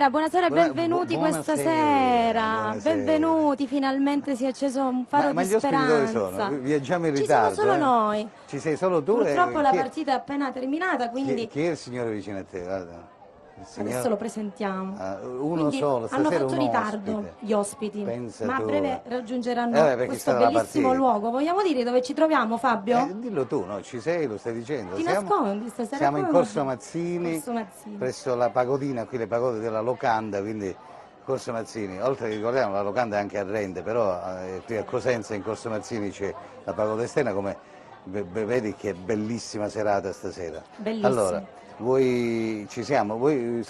buonasera e benvenuti questa sera. Benvenuti, finalmente si è acceso un faro ma di gli ospiti speranza. dove sono? Viaggiamo in Ci ritardo. siamo solo noi. Ci sei solo tu? Purtroppo la partita è appena terminata, quindi Chi è il signore vicino a te? Guarda. Il signor... adesso lo presentiamo. Uno Quindi solo, hanno stasera fatto un ritardo ospite. gli ospiti, Pensa ma a tu. breve raggiungeranno perché questo sta la bellissimo partita. luogo. Vogliamo dire dove ci troviamo, Fabio? Dillo tu, no? Ci sei, lo stai dicendo. Ti nascondi stasera? Siamo in come Corso va? Mazzini, Corso Mazzini. presso la pagodina, qui le pagode della locanda, quindi Corso Mazzini. Oltre che ricordiamo, la locanda è anche a Rende, però qui a Cosenza in Corso Mazzini c'è la pagoda esterna, come vedi che bellissima serata stasera. Bellissima. Allora, ci siamo, me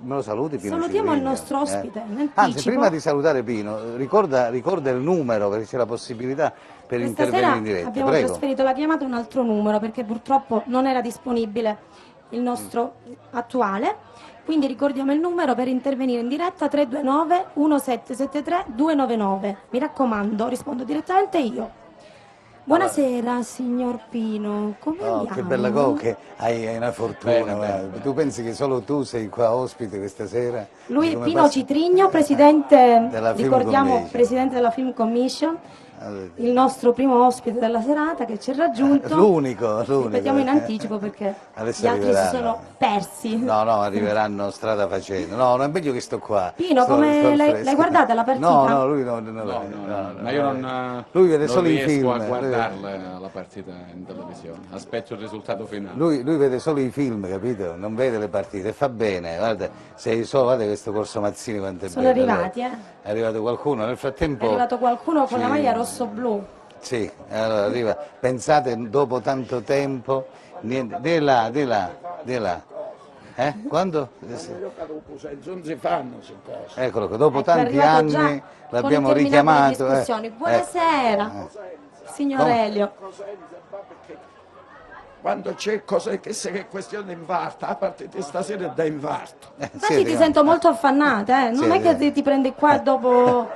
lo saluti Pino? Salutiamo il Cigrigno? nostro ospite in anticipo. Anzi, prima di salutare Pino, ricorda il numero, perché c'è la possibilità per Questa intervenire sera in diretta. abbiamo Prego. trasferito la chiamata a un altro numero perché purtroppo non era disponibile il nostro attuale, quindi ricordiamo il numero per intervenire in diretta: 329 1773 299. Mi raccomando, rispondo direttamente io. Buonasera signor Pino, come andiamo? Che bella cosa, che hai una fortuna. Bene. Tu pensi che solo tu sei qua ospite questa sera? Lui è Come Pino passi- presidente presidente, Della Film ricordiamo, Commission. presidente della Film Commission, il nostro primo ospite della serata che ci è raggiunto. L'unico. Ripetiamo in anticipo perché Adesso gli altri si arriveranno. sono persi. No, arriveranno strada facendo. No, è meglio che sto qua. Pino, Sto come al l'hai fresco. guardata la partita? No, lui no. No, ma io non, Lui vede non solo i riesco film. a guardarla la partita in televisione, aspetto il risultato finale. Lui vede solo i film, capito? Non vede le partite, e fa bene. Guarda, sei solo, guarda questo Corso Mazzini quanto è Sono bello. arrivati, È arrivato qualcuno, nel frattempo... È arrivato qualcuno con la Sì. maglia rosso-blu. Sì, allora arriva. Pensate, dopo tanto tempo, niente, di là. Quando? Non si fanno su cose. Eccolo qua, dopo Ecco, è tanti arrivato già anni con l'abbiamo interminabili richiamato. discussioni. Buonasera, signor Come? Elio. Quando c'è cose che è questione di infarto, a parte di stasera è da infarto. Infatti ti sento molto affannata, non Sì, è che sì. ti prendi qua dopo...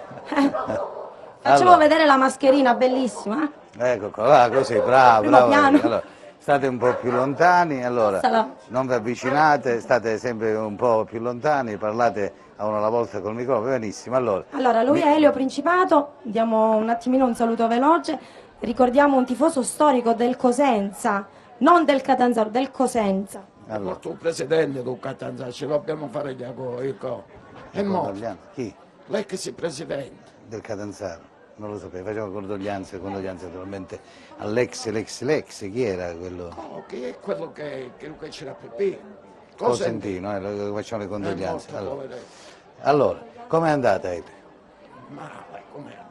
Facciamo Allora. vedere la mascherina, bellissima. Ecco qua, va, così, bravo. Primo piano. Allora, state un po' più lontani, allora, Passala. non vi avvicinate, state sempre un po' più lontani, parlate a uno alla volta col microfono, benissimo. Allora, lui è Elio Principato, diamo un attimino un saluto veloce, ricordiamo un tifoso storico del Cosenza, non del Catanzaro, del Cosenza. Allora, Tu presidente del Catanzaro, ce dobbiamo fare gli auguri. E mo, chi? l'ex presidente. Del Catanzaro, non lo sapevo, facciamo condoglianze naturalmente all'ex, chi era quello? No, chi è quello che c'era Peppino? Cosentino, facciamo le condoglianze. È morto, poveretto. Allora, com'è andata Elio? Male, com'è andato?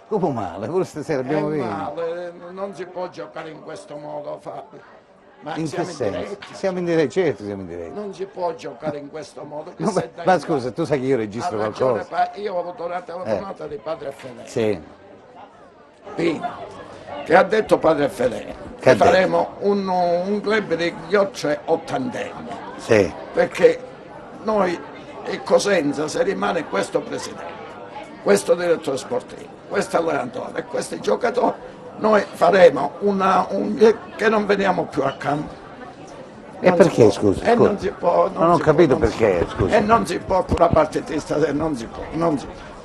Come male, pure stasera abbiamo È vinto. male, non si può giocare in questo modo, Fabio. Ma In che siamo in senso? diretta. Siamo in diretta, certo siamo in diretta. Non si può giocare in questo modo. che No, sei da ma infarto. scusa, tu sai che io registro Ha ragione, qualcosa? io ho avuto una telefonata di padre Fedele. Sì, Pino, che ha detto padre Fedele Che ha che faremo un club di ghiocce ottantenni, sì. perché noi il Cosenza, se rimane questo presidente, questo direttore sportivo, questo allenatore e questi giocatori, noi faremo che non veniamo più a campo. E Non perché, si può. scusa? E non si può. Non ho si capito può, perché, scusa. E non si può con la partitista, non si può.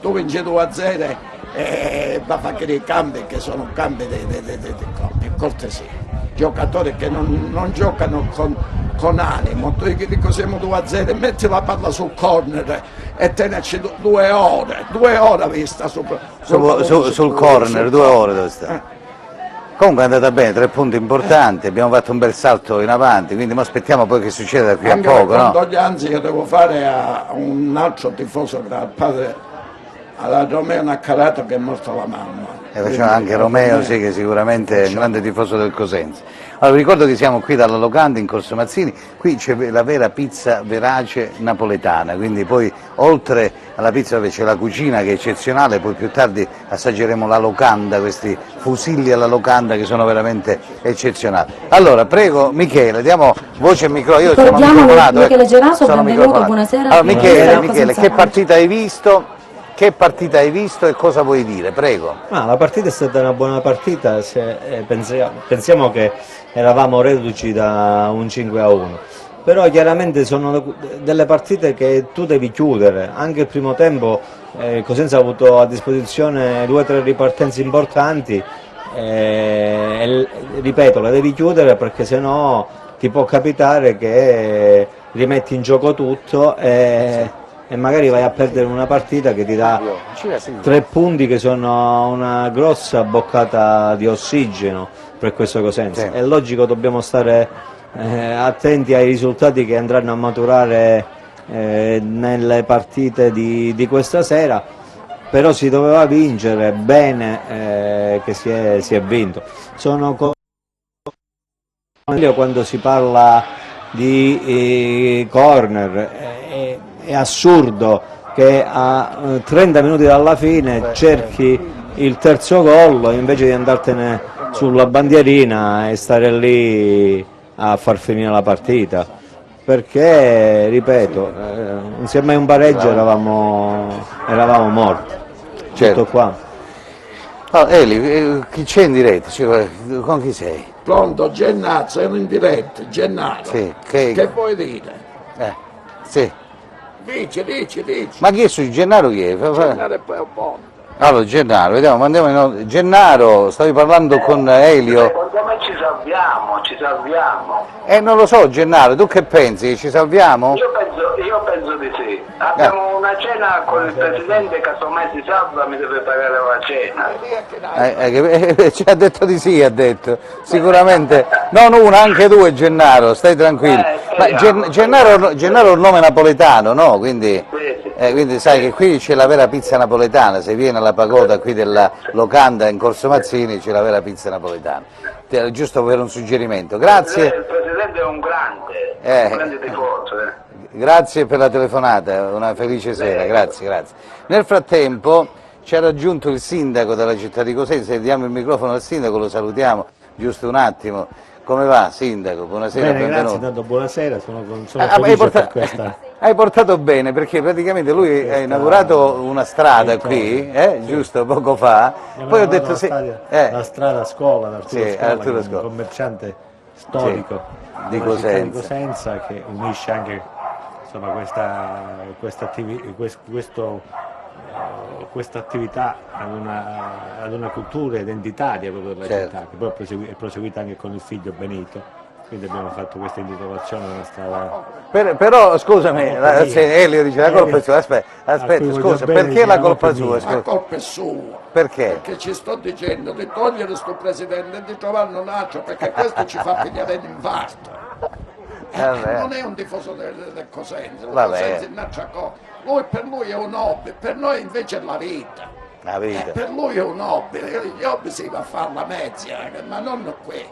Tu vinci 2-0 e va a fare i cambi che sono cambi di coppia, cortesia. Giocatori che non giocano con animo. Tu dico siamo 2-0, metti la palla sul corner e tenerci 2 ore vista sul corner, 2 ore dove sta. Comunque è andata bene, 3 punti importanti, abbiamo fatto un bel salto in avanti, quindi mo aspettiamo poi che succeda da qui a Anche poco, le no? condoglianze io devo fare a un altro tifoso che al padre, alla Romeo Naccarato, che è morta la mamma. E facciamo anche Romeo, sì, che sicuramente è un grande tifoso del Cosenza. Allora, vi ricordo che siamo qui dalla locanda in Corso Mazzini, qui c'è la vera pizza verace napoletana, quindi poi oltre alla pizza c'è la cucina che è eccezionale, poi più tardi assaggeremo la locanda, questi fusilli alla locanda che sono veramente eccezionali. Allora, prego Michele, diamo voce e microfono, io sono Ricordiamo microfonato. Michele Geraso, sono benvenuto, microfonato. buonasera. Allora, Buonasera, Michele, che Cosenza. partita hai visto? Che partita hai visto e cosa vuoi dire? Prego. La partita è stata una buona partita, pensiamo che eravamo reduci da un 5-1. però chiaramente sono delle partite che tu devi chiudere. Anche il primo tempo Cosenza ha avuto a disposizione 2 o 3 ripartenze importanti, ripeto, le devi chiudere perché sennò ti può capitare che rimetti in gioco tutto e magari vai a perdere una partita che ti dà 3 punti che sono una grossa boccata di ossigeno per questo Cosenza. Sì. È logico, dobbiamo stare attenti ai risultati che andranno a maturare nelle partite di questa sera, però si doveva vincere, bene che si è vinto. Sono quando si parla di corner, è assurdo che a 30 minuti dalla fine cerchi il terzo gol invece di andartene sulla bandierina e stare lì a far finire la partita, perché ripeto, insieme a un pareggio eravamo morti. Certo. Tutto qua. Oh, Eli, chi c'è in diretta? Con chi sei? Pronto, Gennaro, sono in diretta, Gennaro. Sì, Che vuoi dire? sì. Dici. Ma chi è su Gennaro chi è? Gennaro e poi un po'. Allora, Gennaro, vediamo, mandiamo Gennaro, stavi parlando con Elio. Secondo me ci salviamo. Non lo so, Gennaro, tu che pensi? Ci salviamo? Io penso di sì. Abbiamo una cena con il presidente, casomai si salva, mi deve pagare la cena. Ci ha detto di sì, ha detto. Sicuramente. Non una, anche due, Gennaro, stai tranquillo. Ma Gennaro è un nome napoletano, no? Quindi, quindi sai che qui c'è la vera pizza napoletana, se viene alla pagoda qui della Locanda in Corso Mazzini c'è la vera pizza napoletana. Giusto per un suggerimento. Grazie. Il presidente è un grande tifoso. Grazie per la telefonata, una felice sera, grazie. Nel frattempo ci ha raggiunto il sindaco della città di Cosenza, diamo il microfono al sindaco, lo salutiamo, giusto un attimo. Come va, sindaco? Buonasera, Bene, benvenuto. grazie, tanto buonasera, sono felice per questa. Hai portato bene, perché praticamente lui ha inaugurato una strada qui, giusto, poco fa. Poi ho detto la strada scuola, Arturo un Scola, commerciante storico di della città di Cosenza. Cosenza, che unisce anche insomma, questa attività ad una cultura identitaria proprio della città, che poi è proseguita anche con il figlio Benito. Quindi abbiamo fatto questa individuazione della strada. Però scusami, se Elio dice la colpa è sua, aspetta, scusa, perché la colpa è sua? La colpa è sua. Perché? Perché ci sto dicendo di togliere sto presidente e di trovarne un altro, perché questo ci fa pigliare l'infarto. Non è un tifoso del Cosenza, il Cosenza è un'altra cosa. Per lui è un hobby, per noi invece è la vita. La vita. Per lui è un hobby, gli hobby si va a fare la mezza, ma non qui.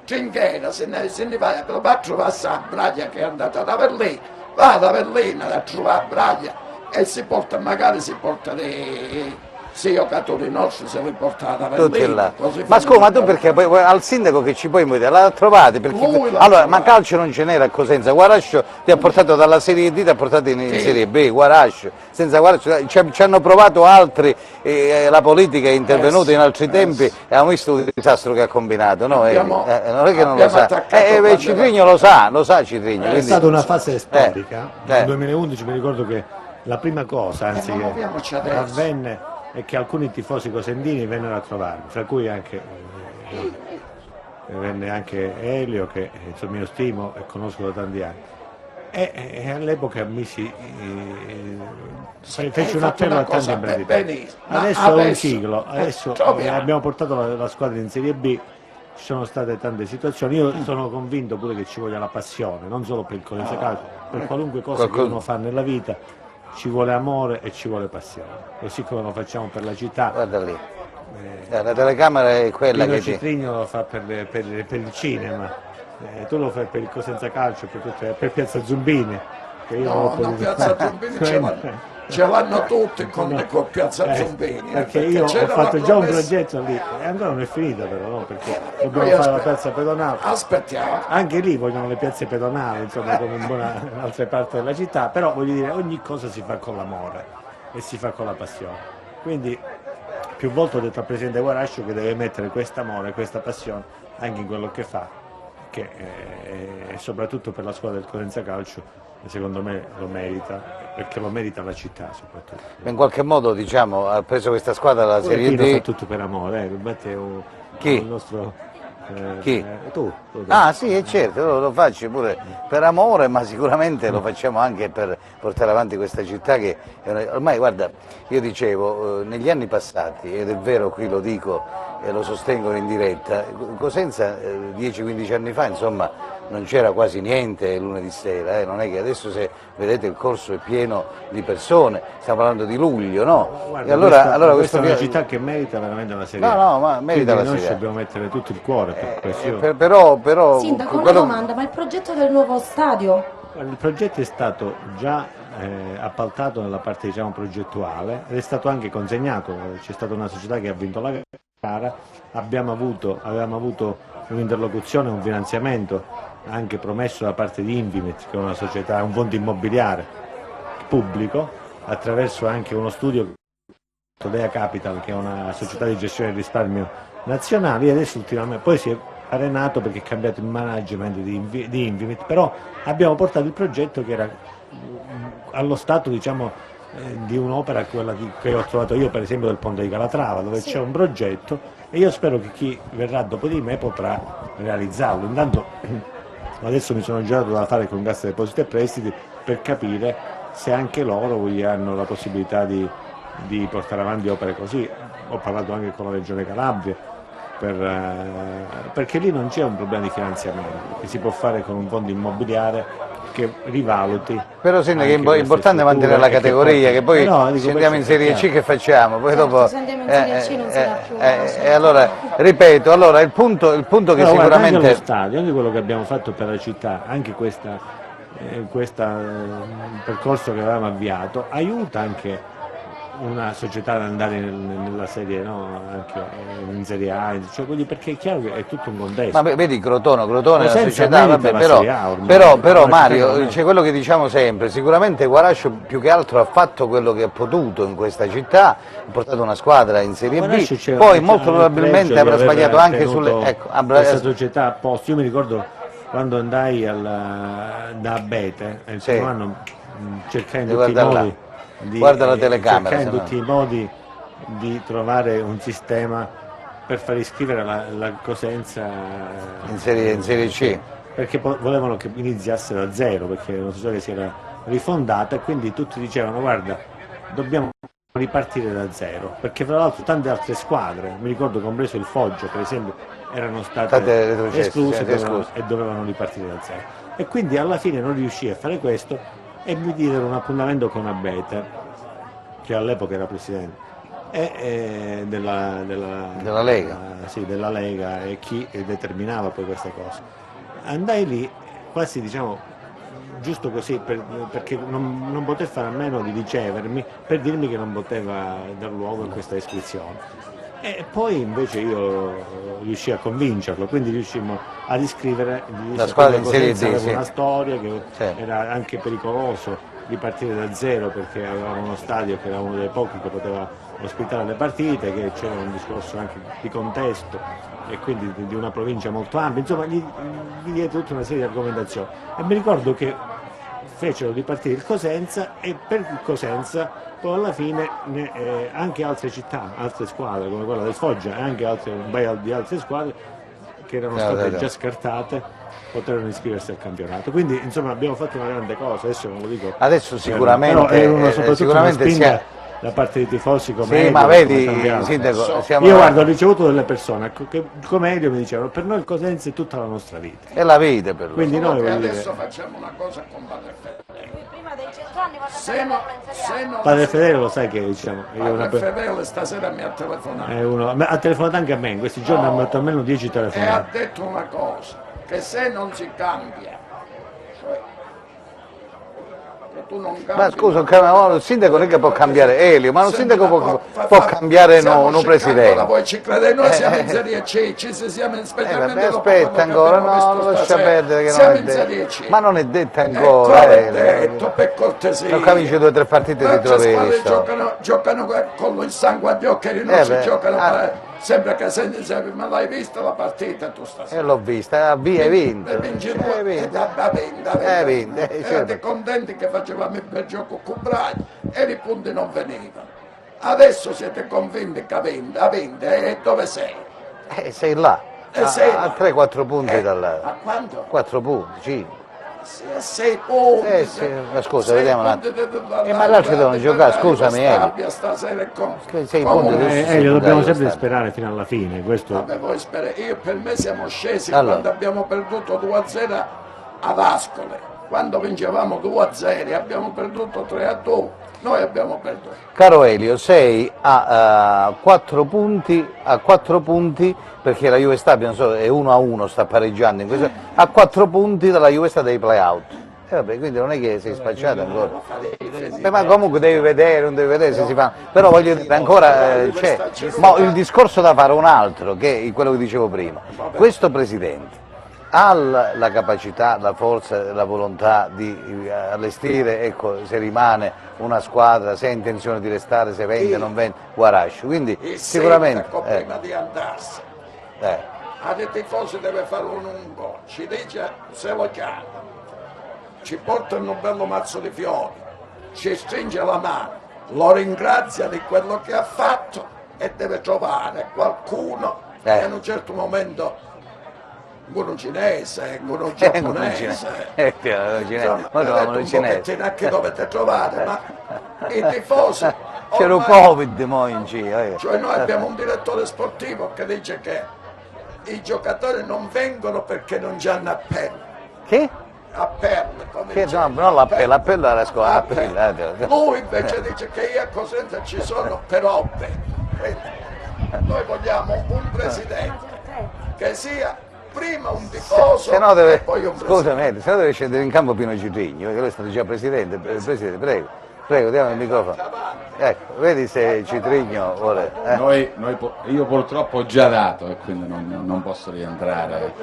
Cinghera, se ne va a trovare a Braglia che è andata da Berlino, va da Berlino a trovare Braglia e magari si porta dei giocatori nostri, se li porta da Berlino. Là. Ma scusa, ma tu perché poi al sindaco che ci puoi invitare? L'ha trovate? Allora, ma calcio non ce n'era a Cosenza, Guarascio ti ha portato dalla Serie D, ti ha portato in Serie B, Guarascio, senza Guarascio, ci hanno provato altri, la politica è intervenuta in altri tempi e abbiamo visto il disastro che ha combinato, no? Non è che non lo sa. Citrigno lo sa Citrigno. È stata una fase storica, nel 2011 mi ricordo che la prima cosa, anzi, che avvenne è che alcuni tifosi cosentini vennero a trovarmi, fra cui anche venne anche Elio, che insomma io stimo e conosco da tanti anni, e all'epoca fece un appello a tanti imprenditori. Adesso è un ciclo, adesso abbiamo portato la squadra in Serie B, ci sono state tante situazioni, io sono convinto pure che ci voglia la passione, non solo per il Cosenza Calcio, per qualunque cosa che uno fa nella vita. Ci vuole amore e ci vuole passione, così come lo facciamo per la città. Guarda lì, la telecamera è quella Pino che Citrigno lo fa per il cinema, tu lo fai per il Cosenza Calcio, per Piazza Zumbini. Che io Piazza Zumbini ce l'hanno tutti con Piazza Zumbini. Perché io ho fatto già un progetto lì, e ancora non è finita però, no? Perché dobbiamo fare la piazza pedonale. Aspettiamo. Anche lì vogliono le piazze pedonali, insomma, come in altre parti della città, però voglio dire, ogni cosa si fa con l'amore e si fa con la passione. Quindi più volte ho detto al presidente Guarascio che deve mettere questo amore, questa passione anche in quello che fa. e soprattutto per la squadra del Cosenza Calcio, secondo me lo merita, perché lo merita la città soprattutto. In qualche modo, diciamo, ha preso questa squadra dalla Pure Serie Pino D. fa tutto per amore, Matteo, Chi? il nostro... Chi? Tu. Ah sì, è certo, lo faccio pure per amore, ma sicuramente lo facciamo anche per portare avanti questa città che ormai, guarda, io dicevo, negli anni passati, ed è vero, qui lo dico e lo sostengo in diretta, Cosenza 10-15 anni fa, insomma, non c'era quasi niente lunedì sera, non è che adesso, se vedete, il corso è pieno di persone, stiamo parlando di luglio, no? Guarda, E allora questa è una questo città che merita veramente la Serie A. No, ma merita la Quindi Serie A. noi dobbiamo mettere tutto il cuore per questo. Però Sindaco, una quello- domanda, ma il progetto del nuovo stadio? Il progetto è stato già appaltato nella parte, diciamo, progettuale ed è stato anche consegnato, c'è stata una società che ha vinto la gara, avevamo avuto un'interlocuzione, un finanziamento anche promesso da parte di Invimit, che è una società, un fondo immobiliare pubblico, attraverso anche uno studio Dea Capital, che è una società di gestione del risparmio nazionale, e adesso ultimamente poi si è arenato perché è cambiato il management di Invimit, però abbiamo portato il progetto che era allo stato, diciamo, di un'opera, quella che ho trovato io per esempio del Ponte di Calatrava, dove c'è un progetto e io spero che chi verrà dopo di me potrà realizzarlo. Intanto adesso mi sono girato da fare con Cassa Depositi e Prestiti per capire se anche loro hanno la possibilità di portare avanti opere così. Ho parlato anche con la Regione Calabria, perché lì non c'è un problema di finanziamento, che si può fare con un fondo immobiliare che rivaluti. Però sì, che anche è queste importante mantenere la strutture e categoria, che poi no, dico, se andiamo in Serie C che facciamo? Poi Certo, dopo, se andiamo in Serie C non sarà più una e allora, ripeto, allora il punto che Però guarda, anche sicuramente... lo stadio, anche quello che abbiamo fatto per la città, anche questo percorso che avevamo avviato, aiuta anche una società ad andare nella serie, no? Anche in Serie A, cioè, quindi, perché è chiaro che è tutto un contesto. Ma vedi Crotone è una Senza società, merita vabbè, la però, Serie A ormai, però la Mario, città c'è quello che diciamo sempre, sicuramente Guarascio più che altro ha fatto quello che ha potuto in questa città, ha portato una squadra in Serie Guarascio B, c'era- poi c'era molto il probabilmente pregio avrà di aver sbagliato anche tenuto sulle... Ecco, questa società a posto. Io mi ricordo quando andai da Abete, il Sì. primo anno, cercai in tutti i Guarda là. modi Guarda la telecamera, cercai in se no. tutti i modi di trovare un sistema per far iscrivere la Cosenza in Serie C. perché volevano che iniziasse da zero, perché non so che si era rifondata, e quindi tutti dicevano: guarda, dobbiamo ripartire da zero, perché fra l'altro tante altre squadre, mi ricordo compreso il Foggia per esempio, erano state retrocesse, escluse escluse. e dovevano ripartire da zero, e quindi alla fine non riuscii a fare questo e mi diedero un appuntamento con Abete, che all'epoca era presidente della Lega. sì, della Lega, e chi determinava poi queste cose. Andai lì quasi, diciamo, giusto così, perché non poté fare a meno di ricevermi per dirmi che non poteva dar luogo a questa iscrizione. E poi invece io riuscii a convincerlo, quindi riuscimmo ad iscrivere La squadra in Serie Cosenza D, aveva sì. una storia che Sì. era anche pericoloso ripartire da zero, perché avevamo uno stadio che era uno dei pochi che poteva ospitare le partite, che c'era un discorso anche di contesto e quindi di una provincia molto ampia, insomma gli diede tutta una serie di argomentazioni, e mi ricordo che fecero ripartire il Cosenza, e per il Cosenza poi alla fine anche altre città, altre squadre come quella del Foggia e anche un paio di altre squadre che erano state già scartate poterono iscriversi al campionato. Quindi insomma abbiamo fatto una grande cosa, adesso non lo dico. Adesso sicuramente, però è soprattutto sicuramente una spinta sia... da parte dei tifosi come Sì, Elio, ma come vedi, tanti altri. Sindaco, Io guardo, ho ricevuto delle persone che come Elio mi dicevano: per noi il Cosenza è tutta la nostra vita. è la vita per lui. Quindi noi, E voglio adesso dire, facciamo una cosa con Padre Fedele. Prima dei 100 anni Se non Padre Fedele lo sai che, diciamo, Padre Fedele stasera mi ha telefonato ha telefonato anche a me, in questi giorni ha fatto almeno 10 e ha telefonate. detto una cosa, che se non si cambia, cioè che tu non cambi, Ma scusa, il sindaco non è che può cambiare Elio, ma un sindaco può cambiare un presidente. Voi ci credete, noi siamo in Serie C, siamo in specialmente Vabbè, dopo aspetta quello che ancora, abbiamo no, visto lascia stasera. perdere che Siamo non è in Serie detto. C. Ma non è detta Come ancora. è detto, per cortesia. Non capisci 2 o 3 partite di Altre squadre trovesto. giocano con il sangue agli occhi, i nostri beh, giocano Sembra che senti sempre, ma l'hai vista la partita tu stasera? E l'ho vista, hai vinto. E vinci tu, Hai vinto. hai vinto. Certo. Erate contenti che facevamo il bel gioco con Braga e i punti non venivano. Adesso siete convinti che ha vinto, e dove sei? Sei là, sei a là. 3-4 punti dalla... A quanto? 4 punti, 5. 6 punti. Sì, ma scusa, 6 vediamo un punti ma gli altri devono giocare, scusami, stasera è con... Che 6 comunque- punti dobbiamo dai, sempre sta. sperare fino alla fine, questo Vabbè, voi sperate. Io per me siamo scesi Allora. quando abbiamo perduto 2-0 ad Ascoli. Quando vincevamo 2-0 abbiamo perduto 3-2. Noi abbiamo perduto. Caro Elio, sei a 4 punti, perché la Juve Stabia non so, è 1-1, sta pareggiando in questo, a 4 punti dalla Juve Stabia dei play-out. Vabbè, quindi non è che sei spacciato ancora. Beh, ma comunque devi vedere, non devi vedere se si fa. Però voglio dire ancora, c'è. Ma il discorso da fare è un altro, che è quello che dicevo prima. Questo presidente ha la capacità, la forza, la volontà di allestire, ecco, se rimane una squadra, se ha intenzione di restare, se vende, non vende, Guarasci. Quindi Il sicuramente. sindaco prima di andarsene a dei tifosi deve fare un lungo, ci dice se lo chiama, ci porta un bello mazzo di fiori, ci stringe la mano, lo ringrazia di quello che ha fatto e deve trovare qualcuno che in un certo momento, uno cinese, uno giapponese, Ma trovano il cinese. che dovete trovare, ma i tifosi C'era il ormai- Covid mo in giro. cioè noi abbiamo un direttore sportivo che dice che i giocatori non vengono perché non hanno appello. Che? Appello, come Che dice. no, non l'appello alla scuola. Appello. Lui invece dice che io a Cosenza ci sono per opere. Quindi noi vogliamo un presidente che sia prima un tifoso Se no e deve, poi un scusami, se no deve scendere in campo Pino Citrigno, perché lui è stato già presidente. Presidente, prego, diamo il microfono. Ecco, vedi se Citrigno vuole. Io purtroppo ho già dato e quindi non posso rientrare.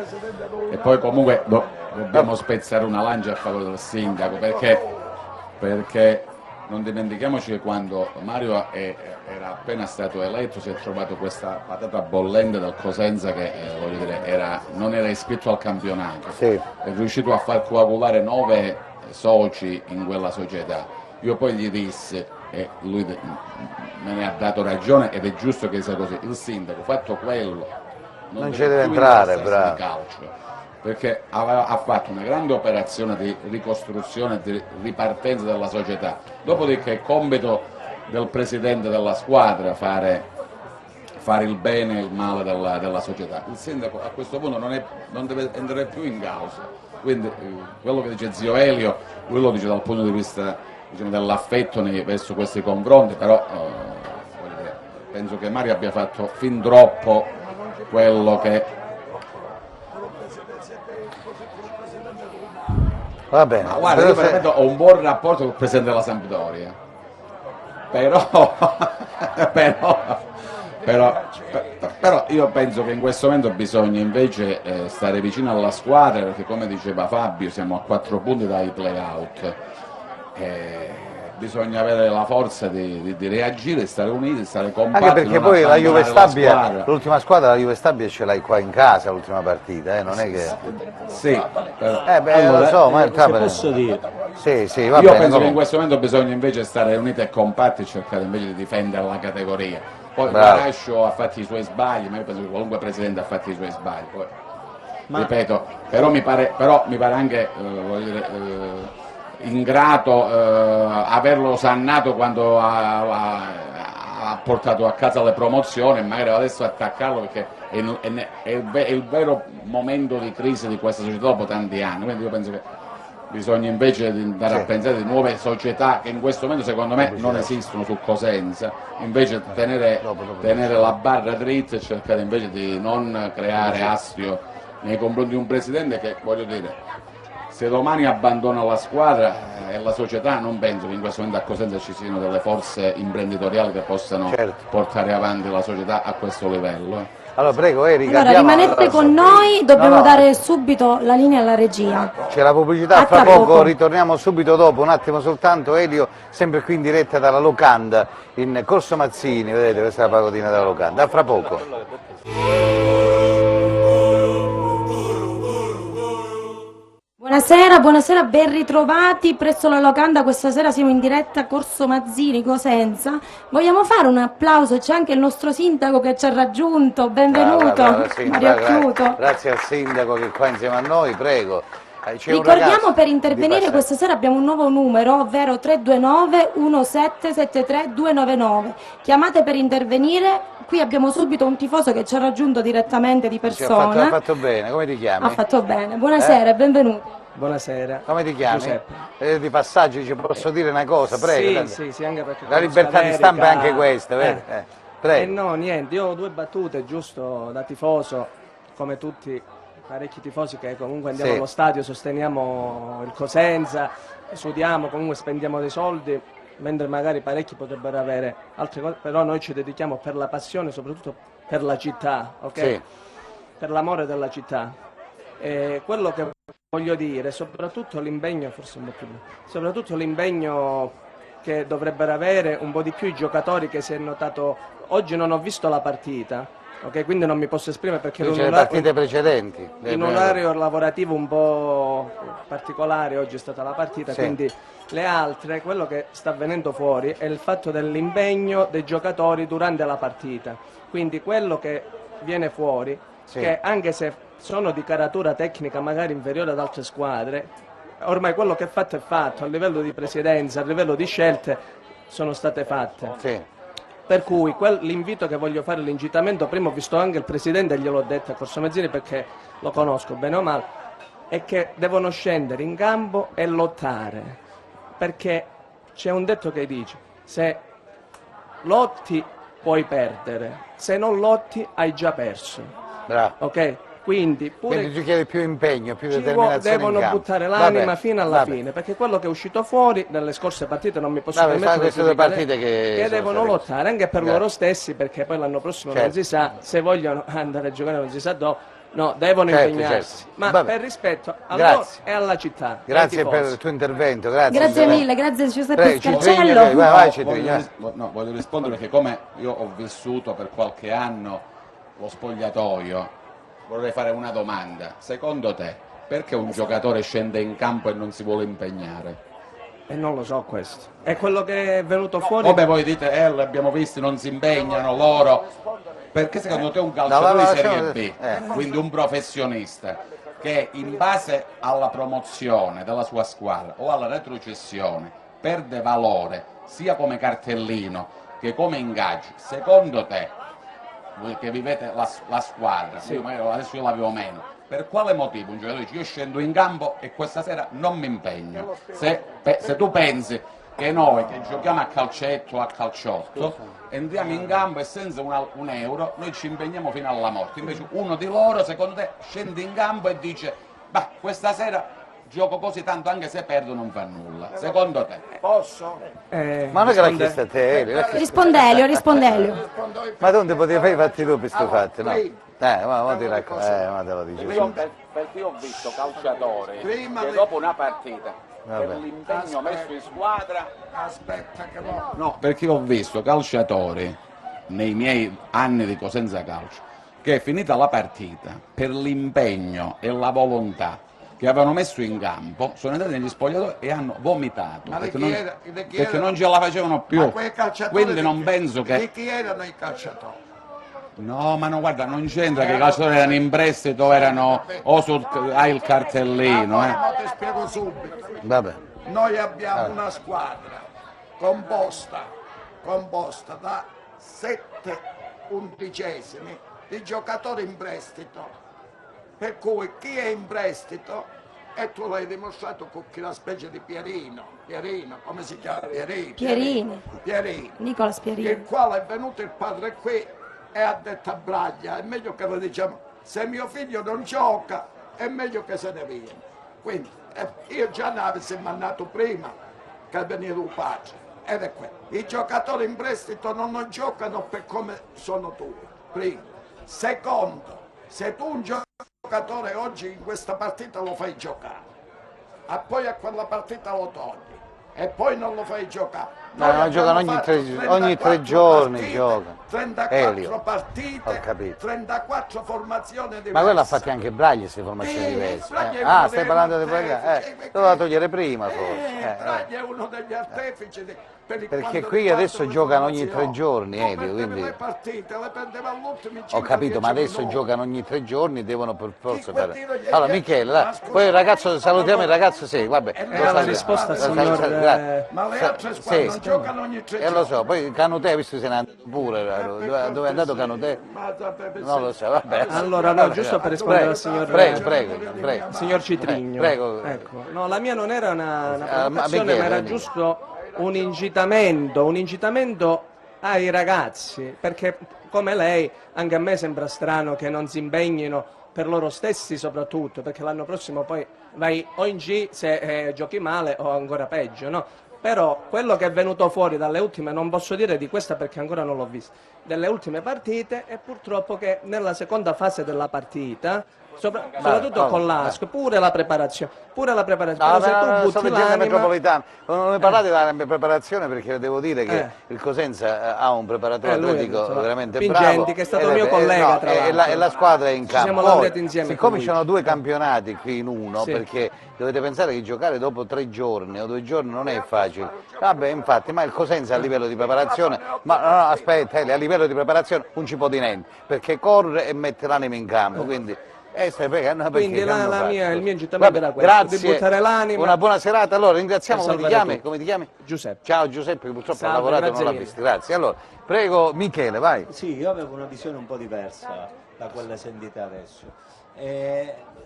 E poi comunque dobbiamo spezzare una lancia a favore del sindaco perché non dimentichiamoci che quando Mario era appena stato eletto si è trovato questa patata bollente del Cosenza che voglio dire, non era iscritto al campionato. Sì. È riuscito a far coagulare 9 soci in quella società. Io poi gli dissi, e lui me ne ha dato ragione ed è giusto che sia così, il sindaco fatto quello Non ci deve entrare, bravo. di calcio, perché ha fatto una grande operazione di ricostruzione, di ripartenza della società. Dopodiché è compito del presidente della squadra fare il bene e il male della società. Il sindaco a questo punto non deve entrare più in causa. Quindi quello che dice zio Elio, lui lo dice dal punto di vista, diciamo, dell'affetto verso questi confronti, però voglio dire, penso che Mario abbia fatto fin troppo quello che... Va bene. Ma guarda, io veramente ho un buon rapporto con il presidente della Sampdoria, però io penso che in questo momento bisogna invece stare vicino alla squadra, perché come diceva Fabio siamo a 4 punti dai play-out. Bisogna avere la forza di reagire, stare uniti, stare compatti. Anche perché non poi la Juve abbandonare Stabia, squadra. l'ultima squadra, la Juve Stabia ce l'hai qua in casa, l'ultima partita, non è che... Sì, però lo so, ma se posso dire, Sì, va io bene. penso che in questo momento bisogna invece stare uniti e compatti e cercare invece di difendere la categoria. Poi Bravo. Guarascio ha fatto i suoi sbagli, ma io penso che qualunque presidente ha fatto i suoi sbagli. Poi, ripeto, però mi pare anche voglio dire, ingrato averlo osannato quando ha portato a casa le promozioni e magari adesso attaccarlo perché è il vero momento di crisi di questa società dopo tanti anni. Quindi io penso che bisogna invece di andare a pensare di nuove società che in questo momento secondo me non esistono su Cosenza, invece tenere la barra dritta e cercare invece di non creare astio nei confronti di un presidente che, voglio dire, se domani abbandona la squadra e la società, non penso che in questo momento a Cosenza ci siano delle forze imprenditoriali che possano portare avanti la società a questo livello. Allora prego Erika, Allora rimanete con noi, dobbiamo dare subito la linea alla regia. c'è la pubblicità, A fra tra poco poco. ritorniamo subito dopo, un attimo soltanto Elio, sempre qui in diretta dalla Locanda, in Corso Mazzini, vedete questa è la pagotina della Locanda, a fra poco. Buonasera, ben ritrovati presso la Locanda, questa sera siamo in diretta a Corso Mazzini, Cosenza. Vogliamo fare un applauso, c'è anche il nostro sindaco che ci ha raggiunto, benvenuto Brava, sindaco, Mario Acciuto. grazie al sindaco che è qua insieme a noi, prego. C'è un Ricordiamo ragazzo per di intervenire passaggio. questa sera abbiamo un nuovo numero, ovvero 329 1773 299. Chiamate per intervenire, qui abbiamo subito un tifoso che ci ha raggiunto direttamente di Ha persona. fatto bene, come ti chiami? Ha fatto bene, buonasera e benvenuti. Buonasera. Come ti chiami? Giuseppe. Di passaggio ci posso dire una cosa, prego. Sì, anche perché La libertà di stampa è anche questa, vero? Prego. no, niente, io ho due battute, giusto, da tifoso, come tutti, parecchi tifosi che comunque andiamo Sì. allo stadio, sosteniamo il Cosenza, sudiamo, comunque spendiamo dei soldi, mentre magari parecchi potrebbero avere altre cose, però noi ci dedichiamo per la passione, soprattutto per la città, ok? Sì. Per l'amore della città. Quello che voglio dire, soprattutto l'impegno, forse un po' più, soprattutto l'impegno che dovrebbero avere un po' di più i giocatori, che si è notato, oggi non ho visto la partita, ok? Quindi non mi posso esprimere perché Qui c'è le partite precedenti. in un orario lavorativo un po' particolare oggi è stata la partita, Sì. quindi le altre, quello che sta venendo fuori è il fatto dell'impegno dei giocatori durante la partita, quindi quello che viene fuori, Sì. che anche se sono di caratura tecnica magari inferiore ad altre squadre, ormai quello che è fatto a livello di presidenza, a livello di scelte sono state fatte. Sì. Per cui l'invito che voglio fare, l'incitamento, prima ho visto anche il presidente e gliel'ho detto a Corso Mazzini perché lo conosco bene o male, è che devono scendere in campo e lottare, perché c'è un detto che dice: se lotti puoi perdere, se non lotti hai già perso, Bravo. ok? Quindi pure Quindi tu chiedi più impegno, più ci determinazione devono in campo. buttare l'anima Vabbè, fino alla vabbè. fine, perché quello che è uscito fuori nelle scorse partite non mi posso Vabbè, permettere queste di due giudicare, partite che sono devono state lottare anche per Grazie. loro stessi, perché poi l'anno prossimo non Certo. si sa se vogliono andare a giocare, non si sa dove, no, devono Certo, impegnarsi, certo. ma Vabbè. per rispetto a Grazie. loro e alla città. Grazie ai per tifosi. il tuo intervento, grazie. Grazie Giuseppe. mille, grazie Giuseppe Prego, Citrigno, Scarcello. vai, Citrigno. Voglio rispondere perché come io ho vissuto per qualche anno lo spogliatoio, vorrei fare una domanda. Secondo te, perché un giocatore scende in campo e non si vuole impegnare? E non lo so questo. È quello che è venuto fuori. Come voi dite, li abbiamo visti, non si impegnano loro. Perché secondo te un calciatore di Serie B, quindi un professionista, che in base alla promozione della sua squadra o alla retrocessione perde valore sia come cartellino che come ingaggio, secondo te, voi che vivete la squadra, adesso io l'avevo meno, per quale motivo un giocatore dice io scendo in campo e questa sera non mi impegno? Se tu pensi che noi che giochiamo a calcetto o a calciotto entriamo in campo e senza un euro noi ci impegniamo fino alla morte, invece uno di loro secondo te scende in campo e dice bah, questa sera gioco così tanto anche se perdo non fa nulla, secondo te? Posso? Ma non è che l'ha chiesto a te, Elio, l'ha chiesto- Rispondelio. Ma tu non ti potevi fare i fatti tu per sto fatti, no? Ma ti racconto, ma te lo dici. Perché ho visto calciatori Prima che di- dopo una partita Vabbè. per l'impegno messo in squadra. Aspetta che no. No, perché ho visto calciatori nei miei anni di Cosenza Calcio che finita la partita per l'impegno e la volontà che avevano messo in campo sono andati negli spogliatoi e hanno vomitato Ma perché, di chi non, era- di chi perché erano? non ce la facevano più. Ma quei calciatori Quindi non penso Di che chi erano i calciatori? no, ma no, guarda, non c'entra che i calciatori erano in prestito, erano o hai il cartellino, Ma ti spiego subito. Vabbè. Noi abbiamo una squadra composta da 7 undicesimi di giocatori in prestito. Per cui chi è in prestito, e tu l'hai dimostrato con quella specie di Pierino, come si chiama? Pierini. Nicola Il Spierini. quale è venuto il padre qui e ha detto a Braglia, è meglio che lo diciamo, se mio figlio non gioca è meglio che se ne viene. Quindi Io già ne avessi mandato prima che veniva il padre. Ed è quello. I giocatori in prestito non giocano per come sono tu, primo. Secondo, se tu un giocatore oggi in questa partita lo fai giocare, e poi a quella partita lo togli, e poi non lo fai giocare. No, giocano ogni tre giorni, partite, giocano. 34 Elio. Ho partite, capito. 34 formazioni diverse. Ma quello ha fatti anche Braglia, queste formazioni diverse. Braglia è uno Ah, stai dei parlando di artefici, Braglia? Doveva togliere prima forse. Braglia è uno degli artefici Perché qui adesso giocano ogni 3 giorni, Elio, quindi... le partite, le perdeva all'ultimi 5-10 Ho capito, ma adesso minuti. giocano ogni 3 giorni, devono per forza quel fare... tiro gli- Allora Michele, dai, poi il ragazzo, salutiamo il ragazzo, sì, vabbè. Era la risposta al signor, Grazie. Ma le altre squadre non giocano ogni 3 giorni. Lo so, poi Canutè, visto che se n'è andato pure, dove è andato Canutè? Non lo so, vabbè. Allora, no, giusto per rispondere al signor... Prego. Signor Citrigno, Prego. ecco. No, la mia non era una ma provocazione, Michele, ma era vedi. giusto un incitamento ai ragazzi, perché come lei, anche a me sembra strano che non si impegnino per loro stessi soprattutto, perché l'anno prossimo poi vai o in G se giochi male o ancora peggio, no? Però quello che è venuto fuori dalle ultime, non posso dire di questa perché ancora non l'ho vista, delle ultime partite, è purtroppo che nella seconda fase della partita, soprattutto con l'ASC, pure la preparazione, però se tu butti sono l'anima... metropolitano. Non mi parlate della mia preparazione perché devo dire che il Cosenza ha un preparatore lui ha atletico detto, veramente Pingenti, bravo. che è stato mio collega, tra e l'altro. la squadra è in Ci campo. siamo Poi, laureati insieme siccome con ci lui. sono 2 campionati qui in uno, Sì. perché dovete pensare che giocare dopo 3 giorni o 2 giorni non è facile. Vabbè, infatti, ma il Cosenza a livello di preparazione, ma no, aspetta, a livello di preparazione non ci può di niente, perché corre e mette l'anima in campo, quindi... Quindi il mio incitamento era questo, grazie, di buttare l'anima. una buona serata. Allora ringraziamo, Per come salvare ti chiami? Giuseppe. Ciao Giuseppe, che purtroppo ha Salve, lavorato e non grazie l'ha mille. visto. Grazie. Allora, prego Michele, vai. Sì, io avevo una visione un po' diversa da quelle sentite adesso.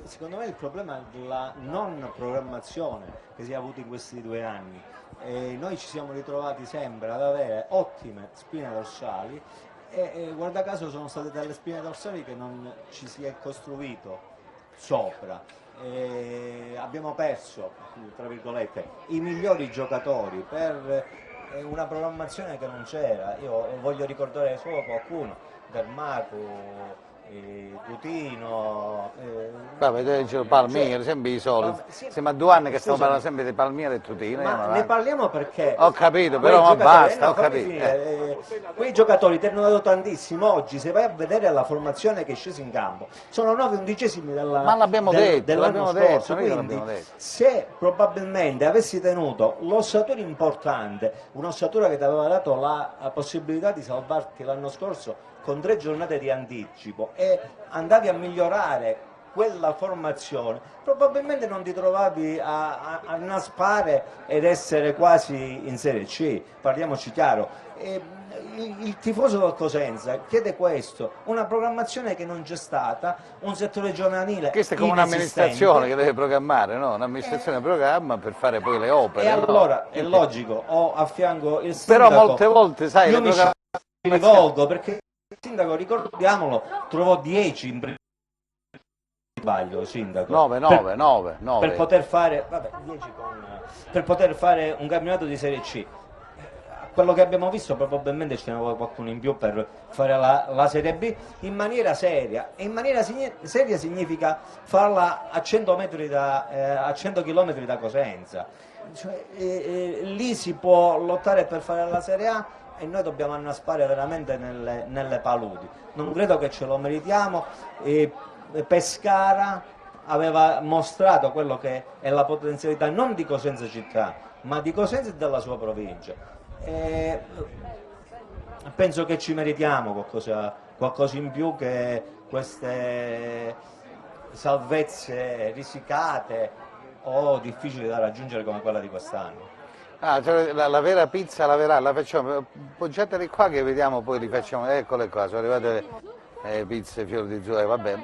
Secondo me il problema è la non programmazione che si è avuta in questi 2 anni. Noi ci siamo ritrovati sempre ad avere ottime spine dorsali e guarda caso sono state delle spine dorsali che non ci si è costruito sopra. Abbiamo perso, tra virgolette, i migliori giocatori per una programmazione che non c'era. Io voglio ricordare solo qualcuno, Dermaco, Tutino, Vabbè, Palmieri, sempre i soliti. Siamo a 2 anni che stiamo parlando sempre di Palmieri e Tutino. ma ne parliamo perché Ho capito, quei però ma giocatori- basta, ho fammi capito. finire, quei giocatori ti hanno dato tantissimo. Oggi se vai a vedere la formazione che è scesa in campo sono 9/11 Ma l'abbiamo detto, dell'anno l'abbiamo detto, scorso. noi Quindi l'abbiamo detto. se probabilmente avessi tenuto l'ossatura importante, un'ossatura che ti aveva dato la possibilità di salvarti l'anno scorso con 3 giornate di anticipo e andavi a migliorare quella formazione, probabilmente non ti trovavi a naspare ed essere quasi in Serie C, parliamoci chiaro. Il tifoso del Cosenza chiede questo, una programmazione che non c'è stata, un settore giovanile Questa è come inesistente. un'amministrazione che deve programmare, no? Un'amministrazione programma per fare poi le opere. E no? allora è logico, ho a fianco il sindaco. Però molte volte, sai, io le mi ci rivolgo perché il sindaco, ricordiamolo, trovò 10 in sbaglio, sindaco. 9. Per poter fare, vabbè, 10 per poter fare un campionato di Serie C. Quello che abbiamo visto probabilmente ce ne vuole qualcuno in più per fare la Serie B in maniera seria, e in maniera seria significa farla a 100 metri a 100 km da Cosenza. Cioè, lì si può lottare per fare la Serie A e noi dobbiamo annaspare veramente nelle paludi. Non credo che ce lo meritiamo. Pescara aveva mostrato quello che è la potenzialità non di Cosenza città, ma di Cosenza e della sua provincia. Penso che ci meritiamo qualcosa in più che queste salvezze risicate o difficili da raggiungere come quella di quest'anno. Cioè, la vera pizza la facciamo, poggiateli qua che vediamo, poi li facciamo, eccole qua, sono arrivate le pizze fior di zucchero, vabbè.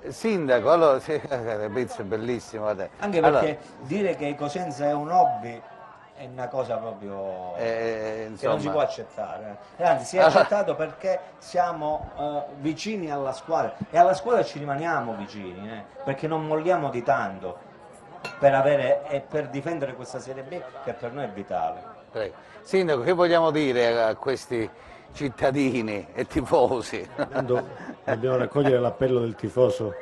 Sindaco, allora, sì, le pizze bellissime, vabbè. Anche perché dire che Cosenza è un hobby è una cosa proprio che insomma, non si può accettare. Anzi, si è accettato perché siamo vicini alla squadra e alla squadra ci rimaniamo vicini, perché non molliamo di tanto. per avere e per difendere questa Serie B che per noi è vitale. Prego. Sindaco, che vogliamo dire a questi cittadini e tifosi? Dobbiamo raccogliere l'appello del tifoso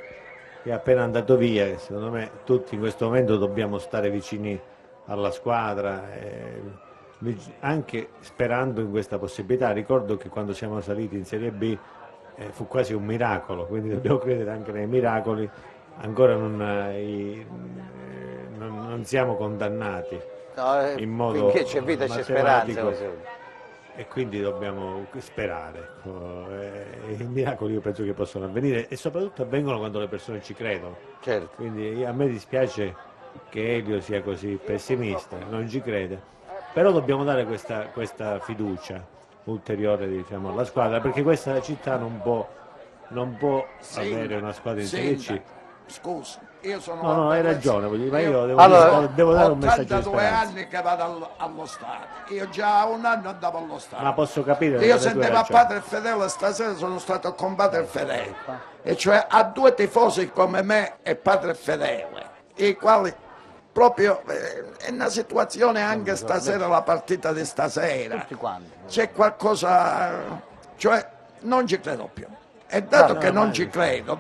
che è appena andato via, e secondo me tutti in questo momento dobbiamo stare vicini alla squadra, anche sperando in questa possibilità. Ricordo che quando siamo saliti in Serie B fu quasi un miracolo, quindi dobbiamo credere anche nei miracoli. Ancora non siamo condannati in modo finché c'è vita c'è speranza. matematico, e quindi dobbiamo sperare. I miracoli io penso che possono avvenire e soprattutto avvengono quando le persone ci credono. Certo. Quindi a me dispiace che Elio sia così pessimista, non ci crede, però dobbiamo dare questa fiducia ulteriore, diciamo, alla squadra, perché questa città non può avere una squadra in Serie C. Scusa, io sono... No, hai ragione, ma io devo dare un messaggio di 82 speranza. anni che vado allo stadio, io già un anno andavo allo stadio. Ma posso capire. Io sentivo a Padre Fedele, stasera sono stato con Padre Fedele, e cioè a due tifosi come me e Padre Fedele, i quali proprio è una situazione anche stasera, la partita di stasera, Tutti quanti. c'è qualcosa, cioè non ci credo più. E dato che non ci credo,